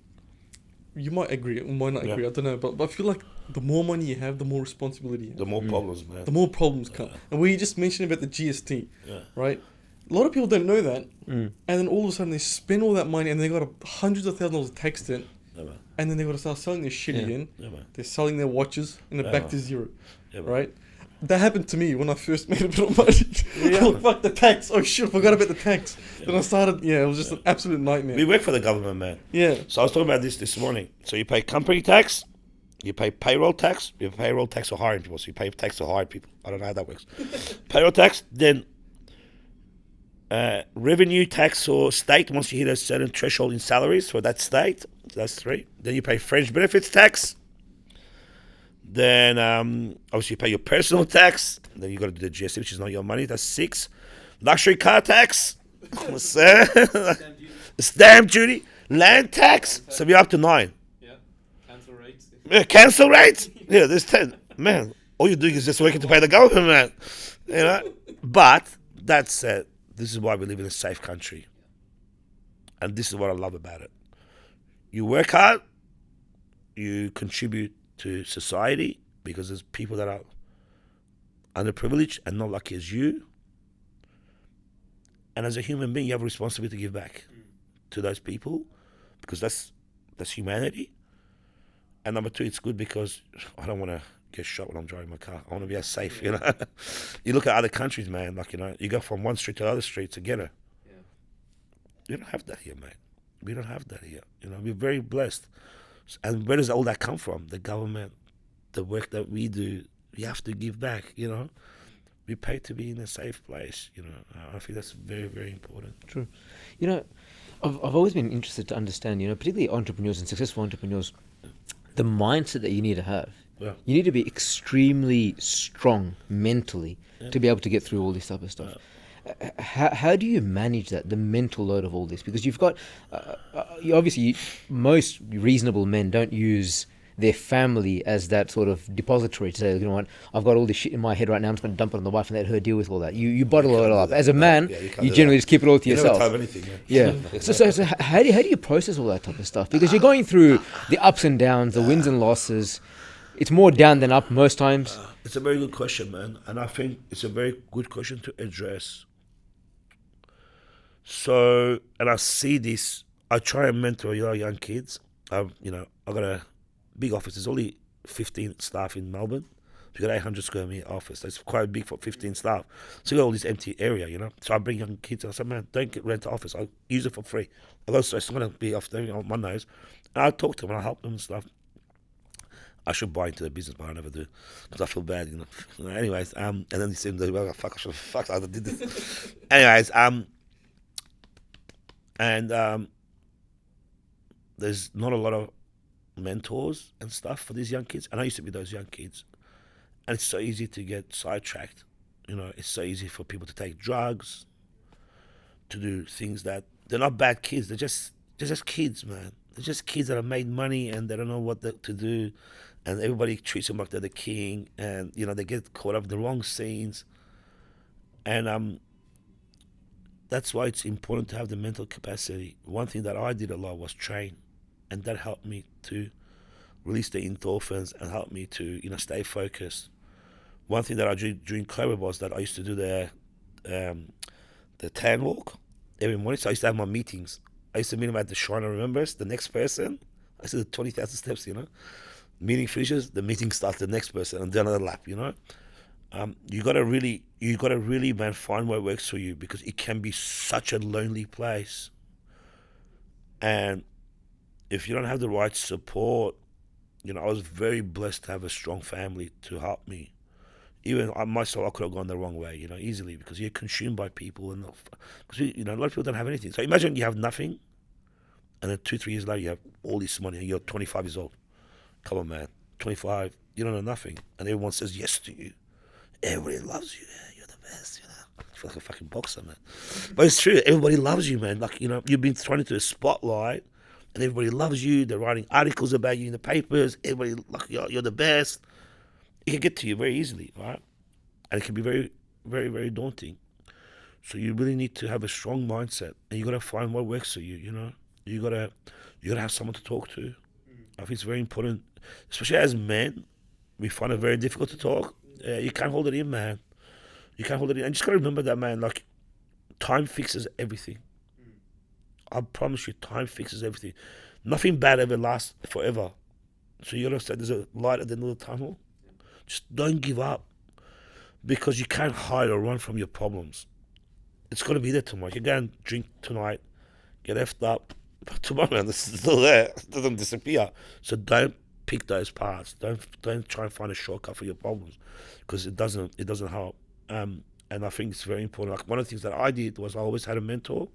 you might agree, or might not agree, I don't know, but I feel like the more money you have, the more responsibility you have. The more problems, man. The more problems come. And we just mentioned about the GST, right? A lot of people don't know that, and then all of a sudden they spend all that money and they got hundreds of thousands of taxed in, and then they got to start selling their shit again. They're selling their watches and they're back to zero, right? That happened to me when I first made a bit of money. Oh, fuck the tax. Oh shit, I forgot about the tax. Then I started, it was just an absolute nightmare. We work for the government, man. Yeah. So I was talking about this morning. So you pay company tax, you pay payroll tax, you pay payroll tax for hiring people. So you pay tax to hire people. I don't know how that works. Payroll tax, then revenue tax or state once you hit a certain threshold in salaries for that state. So that's 3. Then you pay fringe benefits tax. Then, obviously, you pay your personal tax. Then you got to do the GST, which is not your money. That's 6. Luxury car tax. Stamp duty. Land tax. So we're up to 9. Yeah. Cancel rates. Yeah, cancel rates. Yeah, there's 10. Man, all you're doing is just working to pay the government, man. But that said, this is why we live in a safe country. And this is what I love about it. You work hard. You contribute to society because there's people that are underprivileged and not lucky as you, And as a human being, you have a responsibility to give back to those people, because that's humanity. And number two, it's good because I don't want to get shot when I'm driving my car. I want to be as safe, you know. You look at other countries, man, like, you know, you go from one street to the other street to get her. Yeah. We don't have that here, mate. We don't have that here. You know, we're very blessed. And where does all that come from? The government, the work that we do, we have to give back, you know. We pay to be in a safe place, you know. I think that's very, very important. True. You know, I've always been interested to understand, you know, particularly entrepreneurs and successful entrepreneurs, the mindset that you need to have. Yeah. You need to be extremely strong mentally to be able to get through all this type of stuff. How do you manage that, the mental load of all this? Because you've got, most reasonable men don't use their family as that sort of depository to say, you know what, I've got all this shit in my head right now, I'm just going to dump it on the wife and let her deal with all that. You bottle it all up. As a man, you generally just keep it all to yourself. Never type anything, yeah. So how do you process all that type of stuff? Because you're going through the ups and downs, the wins and losses. It's more down than up most times. It's a very good question, man. And I think it's a very good question to address. So, and I see this, I try and mentor young kids. I've got a big office. There's only 15 staff in Melbourne. We've got 800 square meter office. That's quite big for 15 staff. So you got all this empty area, you know. So I bring young kids and I say, man, don't rent an office. I'll use it for free. I go, so it's going to be off there on Mondays. And I talk to them and I help them and stuff. I should buy into the business, but I never do because I feel bad, you know. Anyways, and then you see them, well, fuck, I did this. Anyways, there's not a lot of mentors and stuff for these young kids, and I used to be those young kids, and it's so easy to get sidetracked. You know, it's so easy for people to take drugs, to do things that they're not bad kids. They're just kids, man. They're just kids that have made money and they don't know what to do, and everybody treats them like they're the king, and you know they get caught up in the wrong scenes, and that's why it's important to have the mental capacity. One thing that I did a lot was train, and that helped me to release the endorphins and helped me to, you know, stay focused. One thing that I did during COVID was that I used to do the tan walk every morning. So I used to have my meetings. I used to meet them at the shrine of remembrance, the next person. I used to do 20,000 steps, you know. Meeting finishes, the meeting starts, the next person, and do another lap, you know. You gotta really, man, find what works for you, because it can be such a lonely place. And if you don't have the right support, you know, I was very blessed to have a strong family to help me. Even myself, I could have gone the wrong way, you know, easily, because you're consumed by people, and because you know, a lot of people don't have anything. So imagine you have nothing, and then 2-3 years later you have all this money, and you're 25 years old. Come on, man, 25, you don't know nothing, and everyone says yes to you. Everybody loves you. Yeah, you're the best, you know. You feel like a fucking boxer, man. But it's true. Everybody loves you, man. Like, you know, you've been thrown into the spotlight, and everybody loves you. They're writing articles about you in the papers. Everybody, like, you're the best. It can get to you very easily, right? And it can be very, very, very daunting. So you really need to have a strong mindset, and you got to find what works for you. You know, you gotta have someone to talk to. I think it's very important, especially as men. We find it very difficult to talk. You can't hold it in, man. You can't hold it in. And just got to remember that, man, like, time fixes everything. I promise you, time fixes everything. Nothing bad ever lasts forever. So you got to say there's a light at the end of the tunnel. Just don't give up, because you can't hide or run from your problems. It's going to be there tomorrow. You can go and drink tonight, get effed up, but tomorrow, man, this is still there. It doesn't disappear. So don't pick those paths. Don't try and find a shortcut for your problems, because it doesn't help. And I think it's very important. Like, one of the things that I did was I always had a mentor.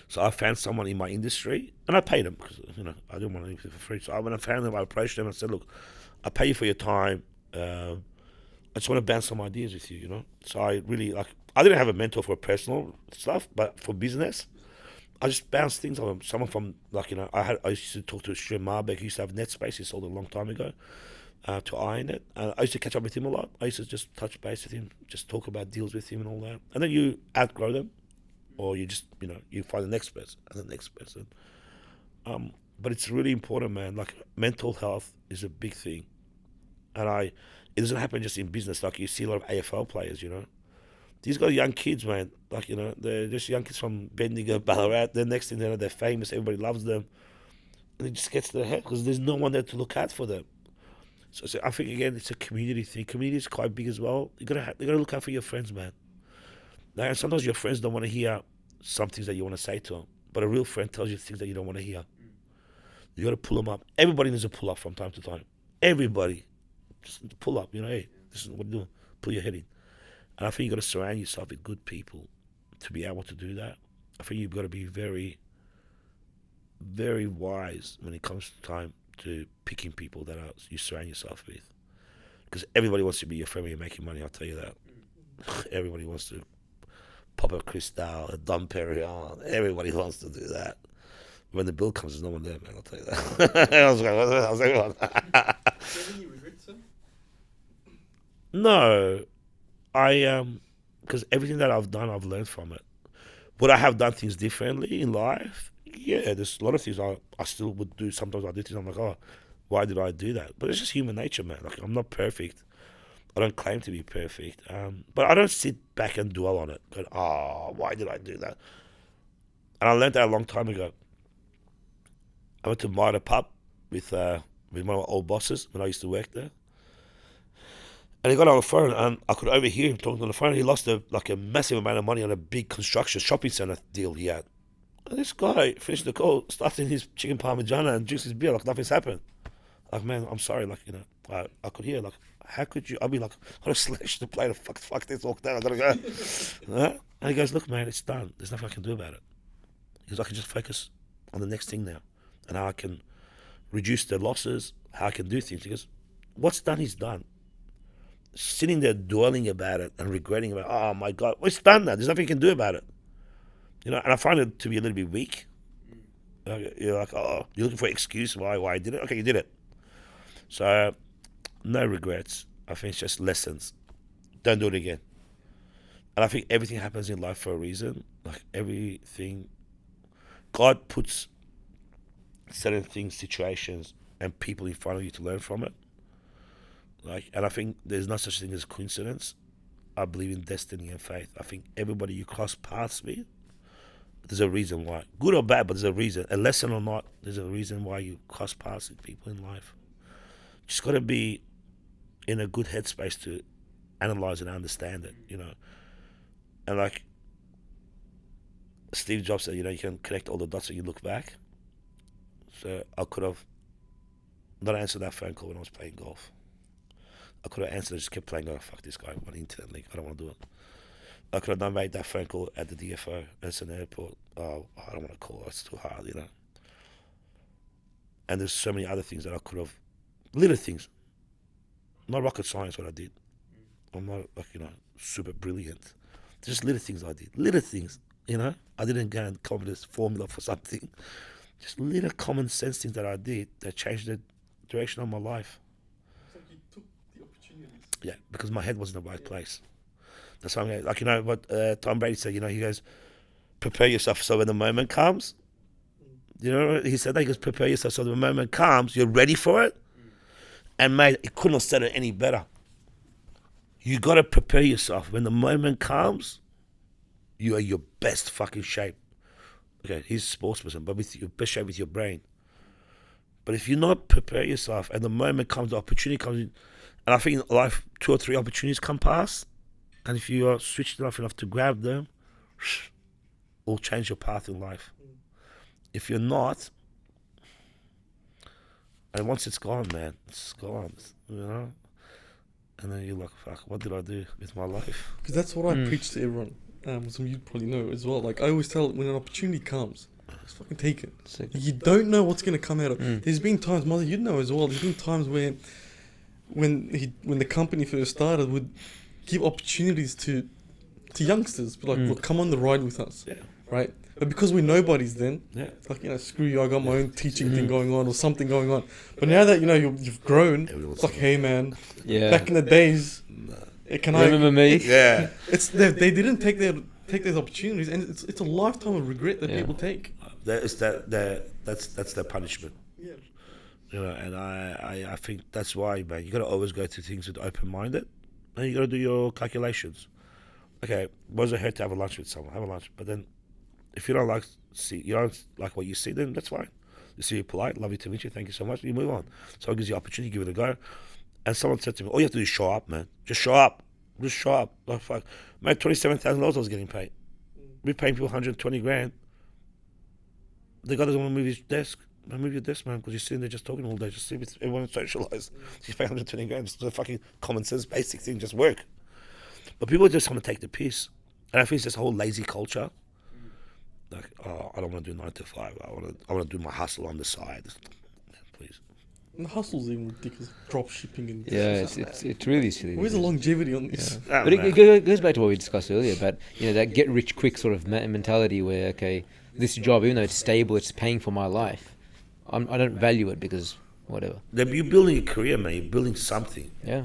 So I found someone in my industry, and I paid them, because, you know, I didn't want anything for free. So when I found them, I approached them and said, look, I pay you for your time. I just want to bounce some ideas with you, you know. So I really, like, I didn't have a mentor for personal stuff, but for business, I just bounced things off him. Someone from, like, you know, I used to talk to Stuart Marbeck, who used to have NetSpace. He sold it a long time ago to Ironet. I used to catch up with him a lot. I used to just touch base with him, just talk about deals with him and all that. And then you outgrow them, or you just, you know, you find the next person and the next person. But it's really important, man. Like, mental health is a big thing. And it doesn't happen just in business. Like, you see a lot of AFL players, you know. These got young kids, man. Like, you know, they're just young kids from Bendigo, Ballarat. The next thing they know, they're famous. Everybody loves them. And it just gets to their head because there's no one there to look out for them. So I think, again, it's a community thing. Community is quite big as well. You gotta look out for your friends, man. Now, and sometimes your friends don't want to hear some things that you want to say to them. But a real friend tells you things that you don't want to hear. You got to pull them up. Everybody needs to pull up from time to time. Everybody. Just pull up. You know, hey, this is what you're doing. Pull your head in. And I think you got to surround yourself with good people to be able to do that. I think you've got to be very, very wise when it comes to time to picking people that you surround yourself with. Because everybody wants to be your friend when you're making money, I'll tell you that. Everybody wants to pop a Cristal, a Dom Perignon. Everybody wants to do that. When the bill comes, there's no one there, man, I'll tell you that. How's everyone? Do you have any regrets, sir? No. Because everything that I've done, I've learned from it. Would I have done things differently in life? Yeah, there's a lot of things I still would do. Sometimes I do things, I'm like, oh, why did I do that? But it's just human nature, man. Like, I'm not perfect. I don't claim to be perfect. But I don't sit back and dwell on it. Going, oh, why did I do that? And I learned that a long time ago. I went to Mitre Pub with one of my old bosses when I used to work there. And he got on the phone, and I could overhear him talking on the phone. He lost a massive amount of money on a big construction shopping centre deal he had. And this guy finished the call, starts in his chicken parmigiana and drinks his beer like nothing's happened. Like, man, I'm sorry. Like, you know, I could hear, like, how could you? I'd be like, I gotta slash the plate. Fuck this, walk down. I gotta go. And he goes, look, man, it's done. There's nothing I can do about it. He goes, I can just focus on the next thing now, and how I can reduce the losses, how I can do things. He goes, what's done is done. Sitting there dwelling about it and regretting about, oh my God, well, it's done now. There's nothing you can do about it. You know, and I find it to be a little bit weak. You're like, oh, you're looking for an excuse why I did it. Okay, you did it. So, no regrets. I think it's just lessons. Don't do it again. And I think everything happens in life for a reason. Like, everything, God puts certain things, situations, and people in front of you to learn from it. Like, and I think there's no such thing as coincidence. I believe in destiny and faith. I think everybody you cross paths with, there's a reason why. Good or bad, but there's a reason. A lesson or not, there's a reason why you cross paths with people in life. Just got to be in a good headspace to analyze and understand it, you know. And like Steve Jobs said, you know, you can connect all the dots when you look back. So I could have not answered that phone call when I was playing golf. I could have answered and just kept playing, oh, fuck this guy, one internet link, I don't want to do it. I could have not made that phone call at the DFO, at an airport. Oh, I don't want to call, it's too hard, you know. And there's so many other things that I could have, little things. Not rocket science what I did. I'm not, like, you know, super brilliant. Just little things I did. Little things, you know. I didn't go and come up with this formula for something. Just little common sense things that I did that changed the direction of my life. It's like you took the opportunities. Yeah, because my head was in the right place. That's why I'm like, you know, what Tom Brady said, you know, he goes, prepare yourself so when the moment comes, you know, he said that, he goes, prepare yourself so when the moment comes, you're ready for it. And mate, he couldn't have said it any better. You got to prepare yourself. When the moment comes, you are your best fucking shape. Okay, he's a sportsperson, but with your best shape with your brain. But if you not prepare yourself and the moment comes, the opportunity comes in, and I think in life 2 or 3 opportunities come past, and if you are switched enough to grab them, will change your path in life. If you're not, and once it's gone, man, it's gone, you know? And then you're like, fuck, what did I do with my life? Because that's what I preach to everyone. Some you probably know as well. Like, I always tell, when an opportunity comes, just fucking take it. You don't know what's going to come out of it. There's been times, Mother, you'd know as well, there's been times where when the company first started, would give opportunities to youngsters. But like, well, come on the ride with us. Yeah. Right? But because we're nobodies then, Yeah. like, you know, screw you, I got my own teaching thing going on or something going on. But now that, you know, you've grown, it's like, hey, man, back in the days, can Remember me? Yeah. It's they didn't take those opportunities, and it's a lifetime of regret that people take. That's their punishment. Yeah. You know, and I think that's why, man, you got to always go to things with open-minded, and you got to do your calculations. okay, was it hurt to have a lunch with someone? Have a lunch, but then if you don't like what you see, then that's fine. You see, you're polite, lovely to meet you, thank you so much. You move on. So it gives you opportunity, give it a go. And someone said to me, all you have to do is show up, man. Just show up. Just show up. Oh, fuck. Man, $27,000 I was getting paid. We're paying people 120 grand. The guy doesn't want to move his desk. Man, move your desk, man, because you're sitting there just talking all day. Just see with everyone socialise. He's paying 120 grand. It's a fucking common sense, basic thing. Just work. But people just want to take the piss. And I think it's this whole lazy culture. Like, oh, I don't want to do 9 to 5. I want to do my hustle on the side. Please. And the hustle's even ridiculous. Drop shipping and it's really silly. Where's the longevity on this? Yeah. But it goes back to what we discussed earlier about that get rich quick sort of mentality where this job, even though it's stable, it's paying for my life. I don't value it because whatever. You're building a career, man. You're building something. Yeah.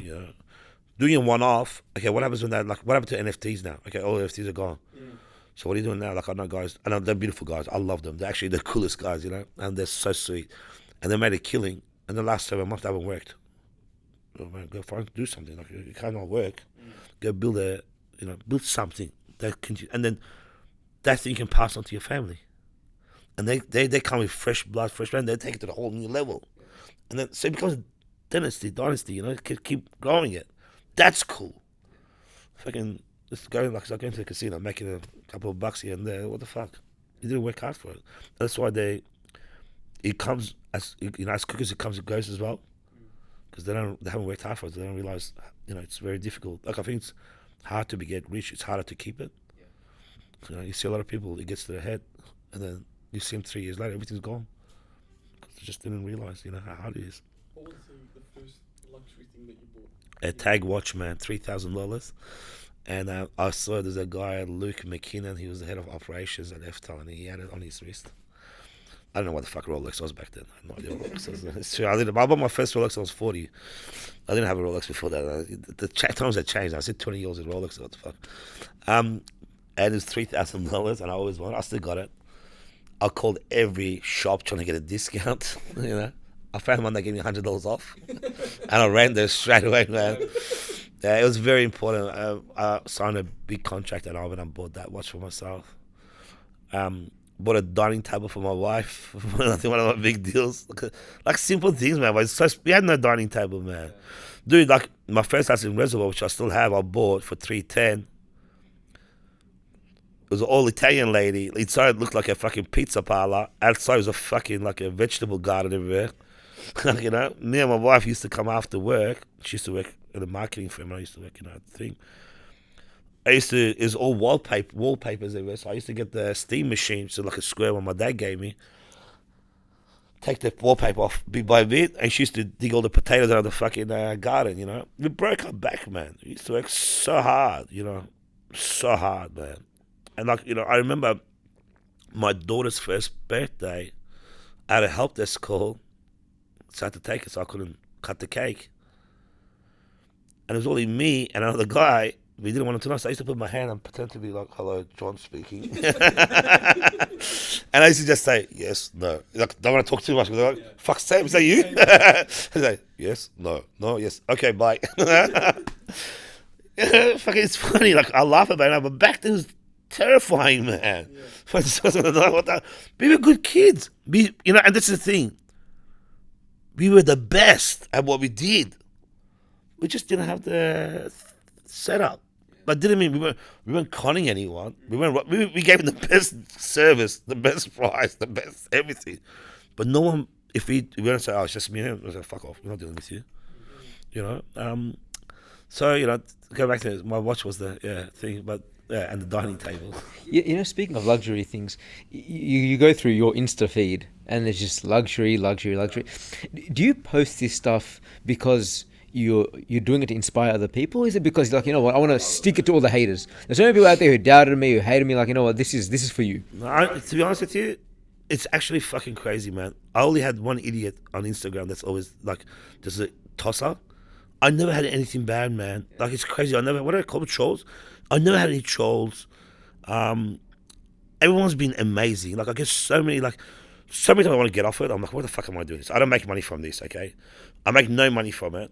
Doing a one-off. Okay, what happens when that? Like, what happened to NFTs now? Okay, all NFTs are gone. So what are you doing now? Like, I know guys. I know they're beautiful guys. I love them. They're actually the coolest guys, and they're so sweet. And they made a killing. And the last 7 months, they haven't worked. Oh, man, go find do something. Like, you cannot work. Go build build something that can, and then that thing you can pass on to your family. And they come with fresh blood, fresh blood. They take it to the whole new level, and then so it becomes dynasty. Keep growing it. That's cool. Fucking just going like going to the casino, making a couple of bucks here and there. What the fuck? You didn't work hard for it. That's why it comes as as quick as it comes, it goes as well. Because they haven't worked hard for it. They don't realize it's very difficult. Like I think it's hard to get rich. It's harder to keep it. You see a lot of people. It gets to their head, and then you see them 3 years later, everything's gone. Because they just didn't realize how hard it is. What was the first luxury thing that you bought? A tag watch, man, $3,000. And I saw there's a guy, Luke McKinnon. He was the head of operations at FTL, and he had it on his wrist. I don't know what the fuck Rolex was back then. I had no idea what Rolex was. It's true. I bought my first Rolex when I was 40. I didn't have a Rolex before that. The times had changed. I said 20 years with Rolex. What the fuck? And it was $3,000, and I always wanted. I still got it. I called every shop trying to get a discount. I found one that gave me $100 off, and I ran there straight away, man. Yeah, it was very important. I signed a big contract, and I went and bought that watch for myself. Bought a dining table for my wife. I think one of my big deals. Like simple things, man. But we had no dining table, man. Dude, like my first house in Reservoir, which I still have, I bought for $310. It was an all Italian lady. Inside it looked like a fucking pizza parlor. Outside was a fucking like a vegetable garden everywhere. Me and my wife used to come after work. She used to work in a marketing firm. I used to work in a thing. It was all wallpapers everywhere. So I used to get the steam machine, so like a square one my dad gave me. Take the wallpaper off bit by bit, and she used to dig all the potatoes out of the fucking garden. We broke our back, man. We used to work so hard, so hard, man. And I remember my daughter's first birthday. I had a help desk call, so I had to take it, so I couldn't cut the cake. And it was only me and another guy. We didn't want to know, so I used to put my hand and pretend to be like, "Hello, John speaking," and I used to just say yes, no. Like, don't want to talk too much. Like, fuck, Sam, is that you? I say yes, no, yes, okay, bye. Fucking, it's funny. Like I laugh about it, but back then it was terrifying, man. Yeah. We were good kids. And that's the thing. We were the best at what we did. We just didn't have the setup. But didn't mean we weren't conning anyone. We gave them the best service, the best price, the best everything. But no one, if we don't say, "Oh, it's just me," we say, "Fuck off, we're not dealing with you." So go back to it. My watch was the thing, but and the dining table. Speaking of luxury things, you go through your Insta feed and there's just luxury. Do you post this stuff because you're doing it to inspire other people? Is it because what, I want to stick it to all the haters? There's so many people out there who doubted me, who hated me. What, this is for you. No, to be honest with you, it's actually fucking crazy, man. I only had one idiot on Instagram that's always like just a tosser. I never had anything bad, man. Like it's crazy. What do I call them, trolls? I never had any trolls. Everyone's been amazing. Like I get so many times I want to get off it. I'm like, what the fuck am I doing this? I don't make money from this, okay? I make no money from it.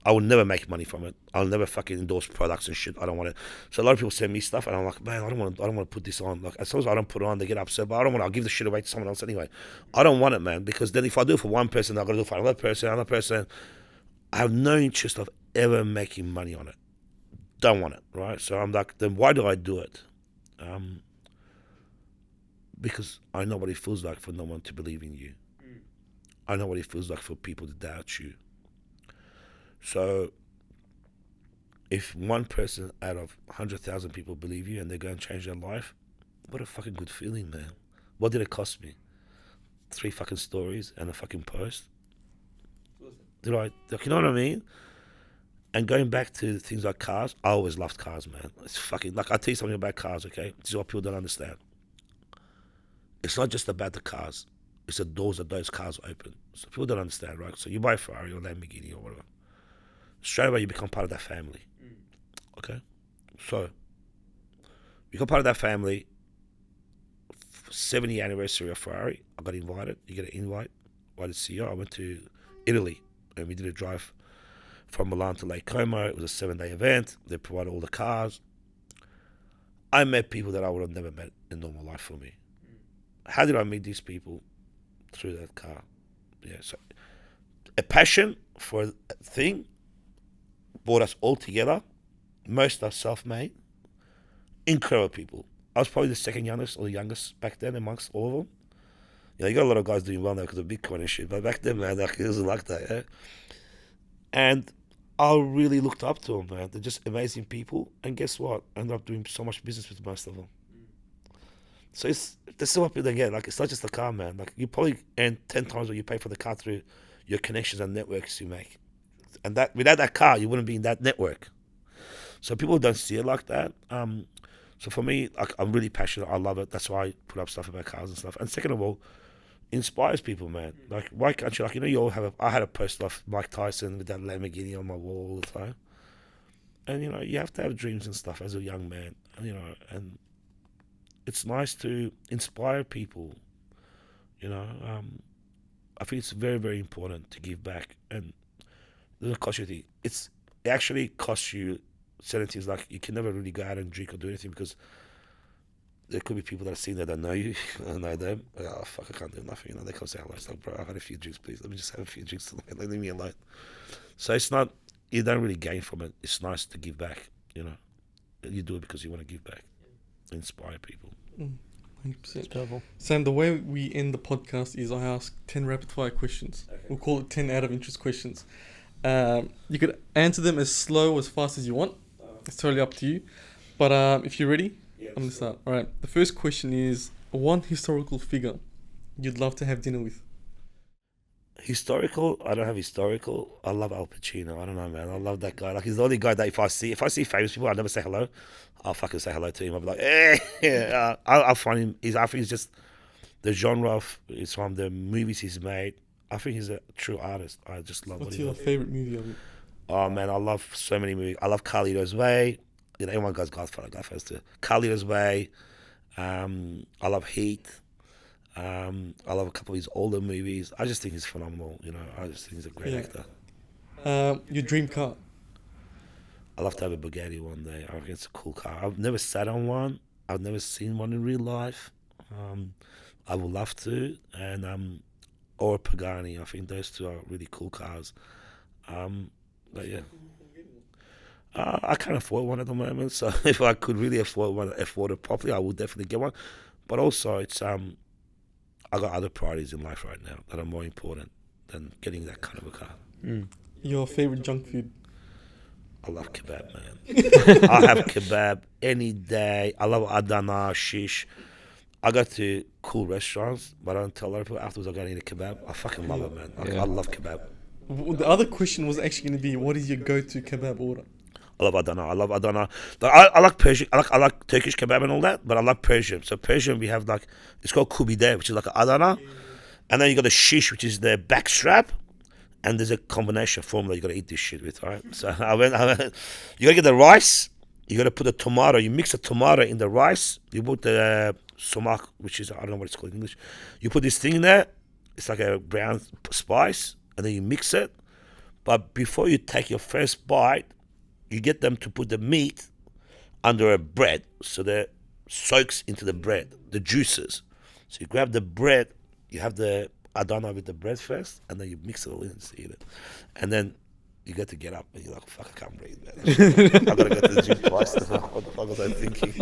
I will never make money from it. I'll never fucking endorse products and shit. I don't want it. So a lot of people send me stuff, and I'm like, man, I don't want to put this on. Like, as long as I don't put it on, they get upset. But I don't want. I'll give the shit away to someone else anyway. I don't want it, man, because then if I do it for one person, I've got to do it for another person. I have no interest of ever making money on it. Don't want it, right? So I'm like, then why do I do it? Because I know what it feels like for no one to believe in you. I know what it feels like for people to doubt you. So if one person out of 100,000 people believe you and they're going to change their life, what a fucking good feeling, man. What did it cost me? 3 fucking stories and a fucking post? You know what I mean? And going back to things like cars, I always loved cars, man. It's fucking, like, I'll tell you something about cars, okay? This is what people don't understand. It's not just about the cars. It's the doors that those cars open. So people don't understand, right? So you buy a Ferrari or Lamborghini or whatever. Straight away you become part of that family. Okay? So, you become part of that family. 70th anniversary of Ferrari, I got invited. You get an invite by the CEO. I went to Italy and we did a drive from Milan to Lake Como. It was a 7-day event. They provided all the cars. I met people that I would have never met in normal life for me. How did I meet these people? Through that car. Yeah, so a passion for a thing brought us all together. Most are self-made. Incredible people. I was probably the second youngest or the youngest back then amongst all of them. You know, you got a lot of guys doing well now because of Bitcoin and shit, but back then, man, like, it wasn't like that, yeah? And I really looked up to them, man. They're just amazing people. And guess what? I ended up doing so much business with most of them. So this is what people get. Like, it's not just the car, man. Like, you probably earn 10 times what you pay for the car through your connections and networks you make. And that without that car, you wouldn't be in that network. So people don't see it like that. So for me, like, I'm really passionate. I love it. That's why I put up stuff about cars and stuff. And second of all, inspires people, man. Like, why can't you? Like, you know, you all have. I had a poster of Mike Tyson with that Lamborghini on my wall all the time. And you know, you have to have dreams and stuff as a young man. And, you know, and it's nice to inspire people, you know. I think it's very, very important to give back, and it doesn't cost you anything. It actually costs you certain things, like you can never really go out and drink or do anything because there could be people that are seeing that don't know you, I know them. Like, oh fuck, I can't do nothing. You know, they come say hello. It's like, bro, I had a few drinks, please. Let me just have a few drinks tonight. Leave me alone. So it's not, you don't really gain from it. It's nice to give back, you know. You do it because you want to give back, inspire people. 100%. Sam, the way we end the podcast is I ask 10 rapid fire questions. Okay. We'll call it 10 out of interest questions. You could answer them as slow, as fast as you want. It's totally up to you. But if you're ready, I'm going to start. All right. The first question is, one historical figure you'd love to have dinner with. Historical? I don't have historical. I love Al Pacino. I don't know, man. I love that guy. Like, he's the only guy that if I see famous people, I never say hello. I'll fucking say hello to him. I'll be like, hey. I'll find him. I think he's just the genre of it's from the movies he's made. I think he's a true artist. I just love. What's your favorite movie of it? Oh man, I love so many movies. I love Carlito's Way. You know, everyone goes Godfather too. Carlito's Way. I love Heat. I love a couple of his older movies. I just think he's phenomenal. You know, I just think he's a great actor. Your dream car? I'd love to have a Bugatti one day. I think it's a cool car. I've never sat on one. I've never seen one in real life. I would love to, and or a Pagani. I think those two are really cool cars. But yeah, I can't afford one at the moment. So if I could really afford it properly, I would definitely get one. But also, it's I got other priorities in life right now that are more important than getting that kind of a car. Your favorite junk food? I love kebab, man. I have kebab any day. I love Adana, shish. I go to cool restaurants, but I don't tell a lot of people afterwards I go to eat a kebab. I fucking love it, man. I love kebab. The other question was actually going to be, what is your go-to kebab order? I love Adana. I like Persian. I like Turkish kebab and all that, but I love Persian. So Persian, we have like, it's called kubide, which is like Adana. And then you got the shish, which is the back strap. And there's a combination formula you got to eat this shit with, right? So you got to get the rice. You got to put the tomato. You mix the tomato in the rice. You put the sumac, which is, I don't know what it's called in English. You put this thing in there. It's like a brown spice. And then you mix it. But before you take your first bite, you get them to put the meat under a bread, so that soaks into the bread, the juices. So you grab the bread, you have the Adana with the bread first, and then you mix it all in and eat it. And then you get to get up and you're like, fuck, I can't breathe, man. I gotta go to the gym twice now. What the fuck was I thinking?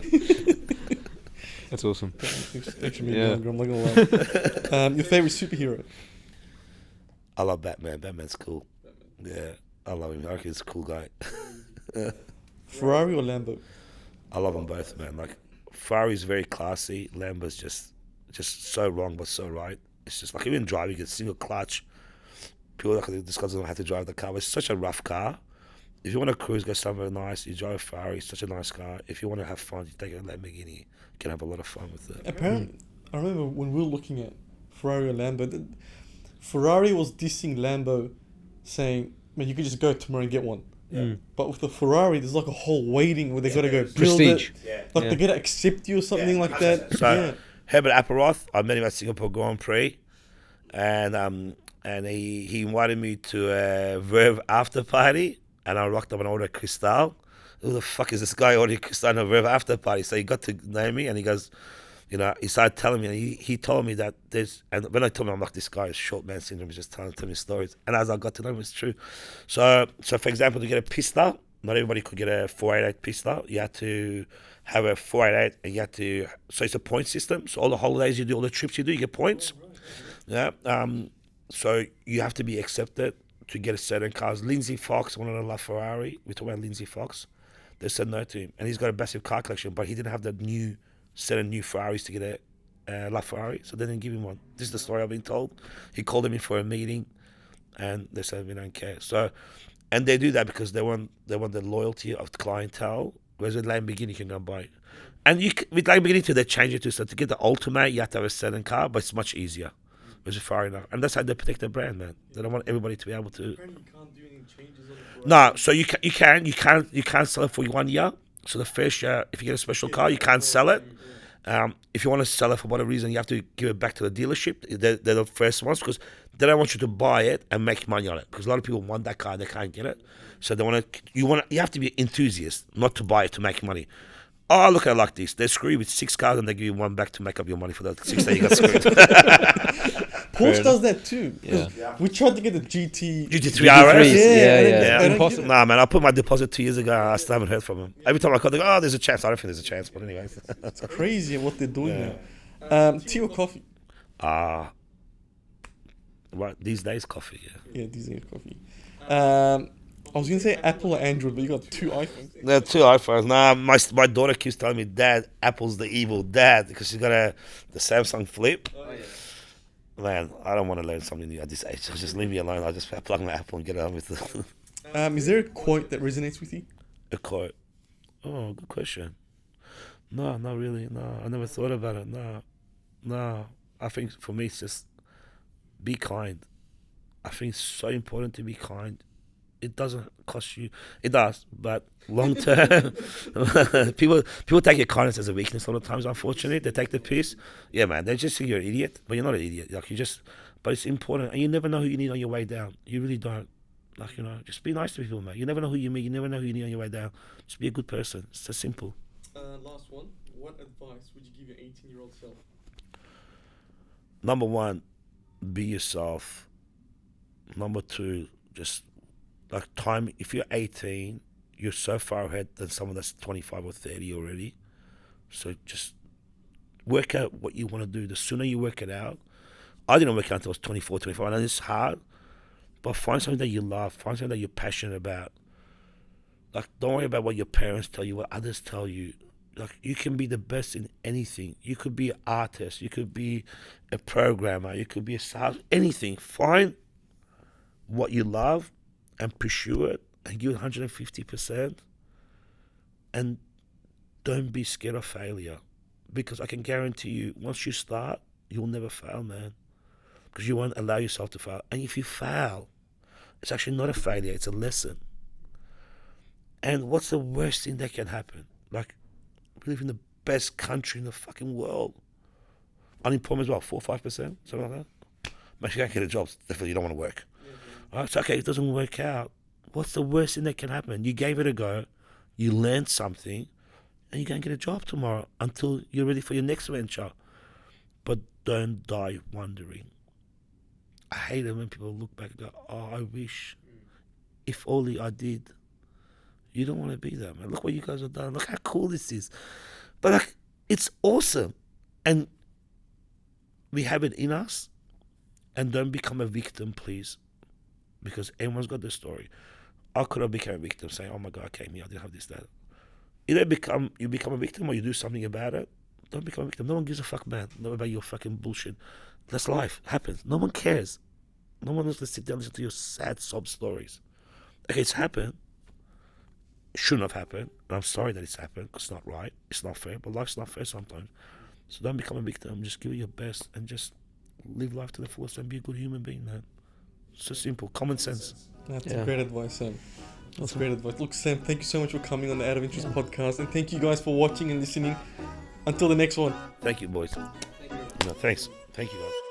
That's awesome. Extra me Yeah. younger, I'm not gonna lie. Your favorite superhero? I love Batman. Batman's cool. Yeah, I love him. I reckon he's a cool guy. Ferrari or Lambo? I love them both, man. Like, Ferrari's very classy. Lambo's just so wrong but so right. It's just like, even driving, it's single clutch. People like this guy doesn't know how to drive the car. But it's such a rough car. If you want to cruise, go somewhere nice, you drive a Ferrari. It's such a nice car. If you want to have fun, you take a Lamborghini. You can have a lot of fun with it. Apparently, I remember when we were looking at Ferrari or Lambo, Ferrari was dissing Lambo, saying, man, you could just go tomorrow and get one. Yeah. But with the Ferrari, there's like a whole waiting where they got to go build Prestige. it. Yeah. Like Yeah. they got to accept you or something like that. So Herbert Apparoth, I met him at Singapore Grand Prix, and he invited me to a Verve after party, and I rocked up and ordered Cristal. Who the fuck is this guy ordering Cristal in a Verve after party? So he got to know me, and he goes, you know, he started telling me, and he told me that there's, and when I told him, I'm like, this guy is short man syndrome, he's just telling me stories. And as I got to know him, it's true. So for example, to get a pistol, not everybody could get a 488 pistol. You had to have a 488, and you had to, so it's a point system. So all the holidays you do, all the trips you do, you get points. Yeah. So you have to be accepted to get a certain cars. Lindsay Fox wanted a LaFerrari. We talked about Lindsay Fox. They said no to him, and he's got a massive car collection, but he didn't have the set of new Ferraris to get a LaFerrari, so they didn't give him one. This is the story I've been told. He called them in for a meeting, and they said, we don't care. So, and they do that because they want the loyalty of the clientele. Whereas with Lamborghini, you can go and buy, and with Lamborghini too, they change it to, so to get the Ultimate, you have to have a certain car, but it's much easier. Whereas with Ferrari now, and that's how they protect their brand, man. They don't want everybody to be able to. Apparently you can't do any changes on the Ferrari. No, so you can't sell it for 1 year. So the first year, if you get a special car, you can't sell it. If you want to sell it for whatever reason, you have to give it back to the dealership. They're the first ones, because they don't want you to buy it and make money on it. Because a lot of people want that car and they can't get it. So they want to. You have to be enthusiast, not to buy it to make money. Oh, look at it like this. They screw you with 6 cars and they give you one back to make up your money for the 6 that you got screwed. Porsche does that too. 'Cause Yeah. we tried to get the GT. GT3 RS. Yeah. Impossible. Nah, man, I put my deposit 2 years ago. I still haven't heard from him. Every time I call, they go, oh, there's a chance. I don't think there's a chance, but anyway. It's crazy what they're doing Yeah. now. Tea or coffee? Right, these days, coffee, yeah. Yeah, these are coffee. I was gonna say Apple or Android, but you got 2 iPhones. There are 2 iPhones. Nah, my daughter keeps telling me, Dad, Apple's the evil dad, because she's got the Samsung Flip. Oh, yeah. Man, I don't want to learn something new at this age. Just leave me alone. I'll just plug my Apple and get on with it. Is there a quote that resonates with you? A quote. Oh, good question. No, not really. No, I never thought about it. No. I think for me, it's just be kind. I think it's so important to be kind. It doesn't cost you. It does, but long term, people take your kindness as a weakness a lot of times. Unfortunately, they take the piss. Yeah, man, they just think you're an idiot, but you're not an idiot. Like but it's important, and you never know who you need on your way down. You really don't. Like, you know, just be nice to people, man. You never know who you meet. You never know who you need on your way down. Just be a good person. It's just simple. Last one. What advice would you give your 18-year-old self? Number 1, be yourself. Number 2, just like time. If you're 18, you're so far ahead than someone that's 25 or 30 already. So just work out what you want to do. The sooner you work it out. I didn't work it out until I was 24, 25. I know it's hard, but find something that you love. Find something that you're passionate about. Like, don't worry about what your parents tell you, what others tell you. Like, you can be the best in anything. You could be an artist. You could be a programmer. You could be a sales. Anything. Find what you love and pursue it and give it 150%. And don't be scared of failure. Because I can guarantee you, once you start, you'll never fail, man. Because you won't allow yourself to fail. And if you fail, it's actually not a failure, it's a lesson. And what's the worst thing that can happen? Like, we live in the best country in the fucking world. Unemployment is what, 4 or 5%? Something like that? But if you can't get a job, definitely you don't want to work. Oh, it's okay, it doesn't work out. What's the worst thing that can happen? You gave it a go, you learned something, and you're going to get a job tomorrow until you're ready for your next venture. But don't die wondering. I hate it when people look back and go, oh, I wish. If only I did. You don't want to be that, man. Look what you guys have done. Look how cool this is. But like, it's awesome. And we have it in us. And don't become a victim, please. Because everyone's got their story. I could have become a victim saying, oh my God, I came here, I didn't have this, that. Either you become a victim or you do something about it. Don't become a victim. No one gives a fuck, man. Not about your fucking bullshit. That's life. Happens. No one cares. No one wants to sit down and listen to your sad sob stories. Okay, it's happened. It shouldn't have happened. And I'm sorry that it's happened because it's not right. It's not fair. But life's not fair sometimes. So don't become a victim. Just give it your best and just live life to the fullest and be a good human being, man. It's so simple. Common sense. That's great advice, Sam. That's great advice. Look, Sam, thank you so much for coming on the Out of Interest podcast. And thank you guys for watching and listening. Until the next one. Thank you, boys. Thank you. No, thanks. Thank you, guys.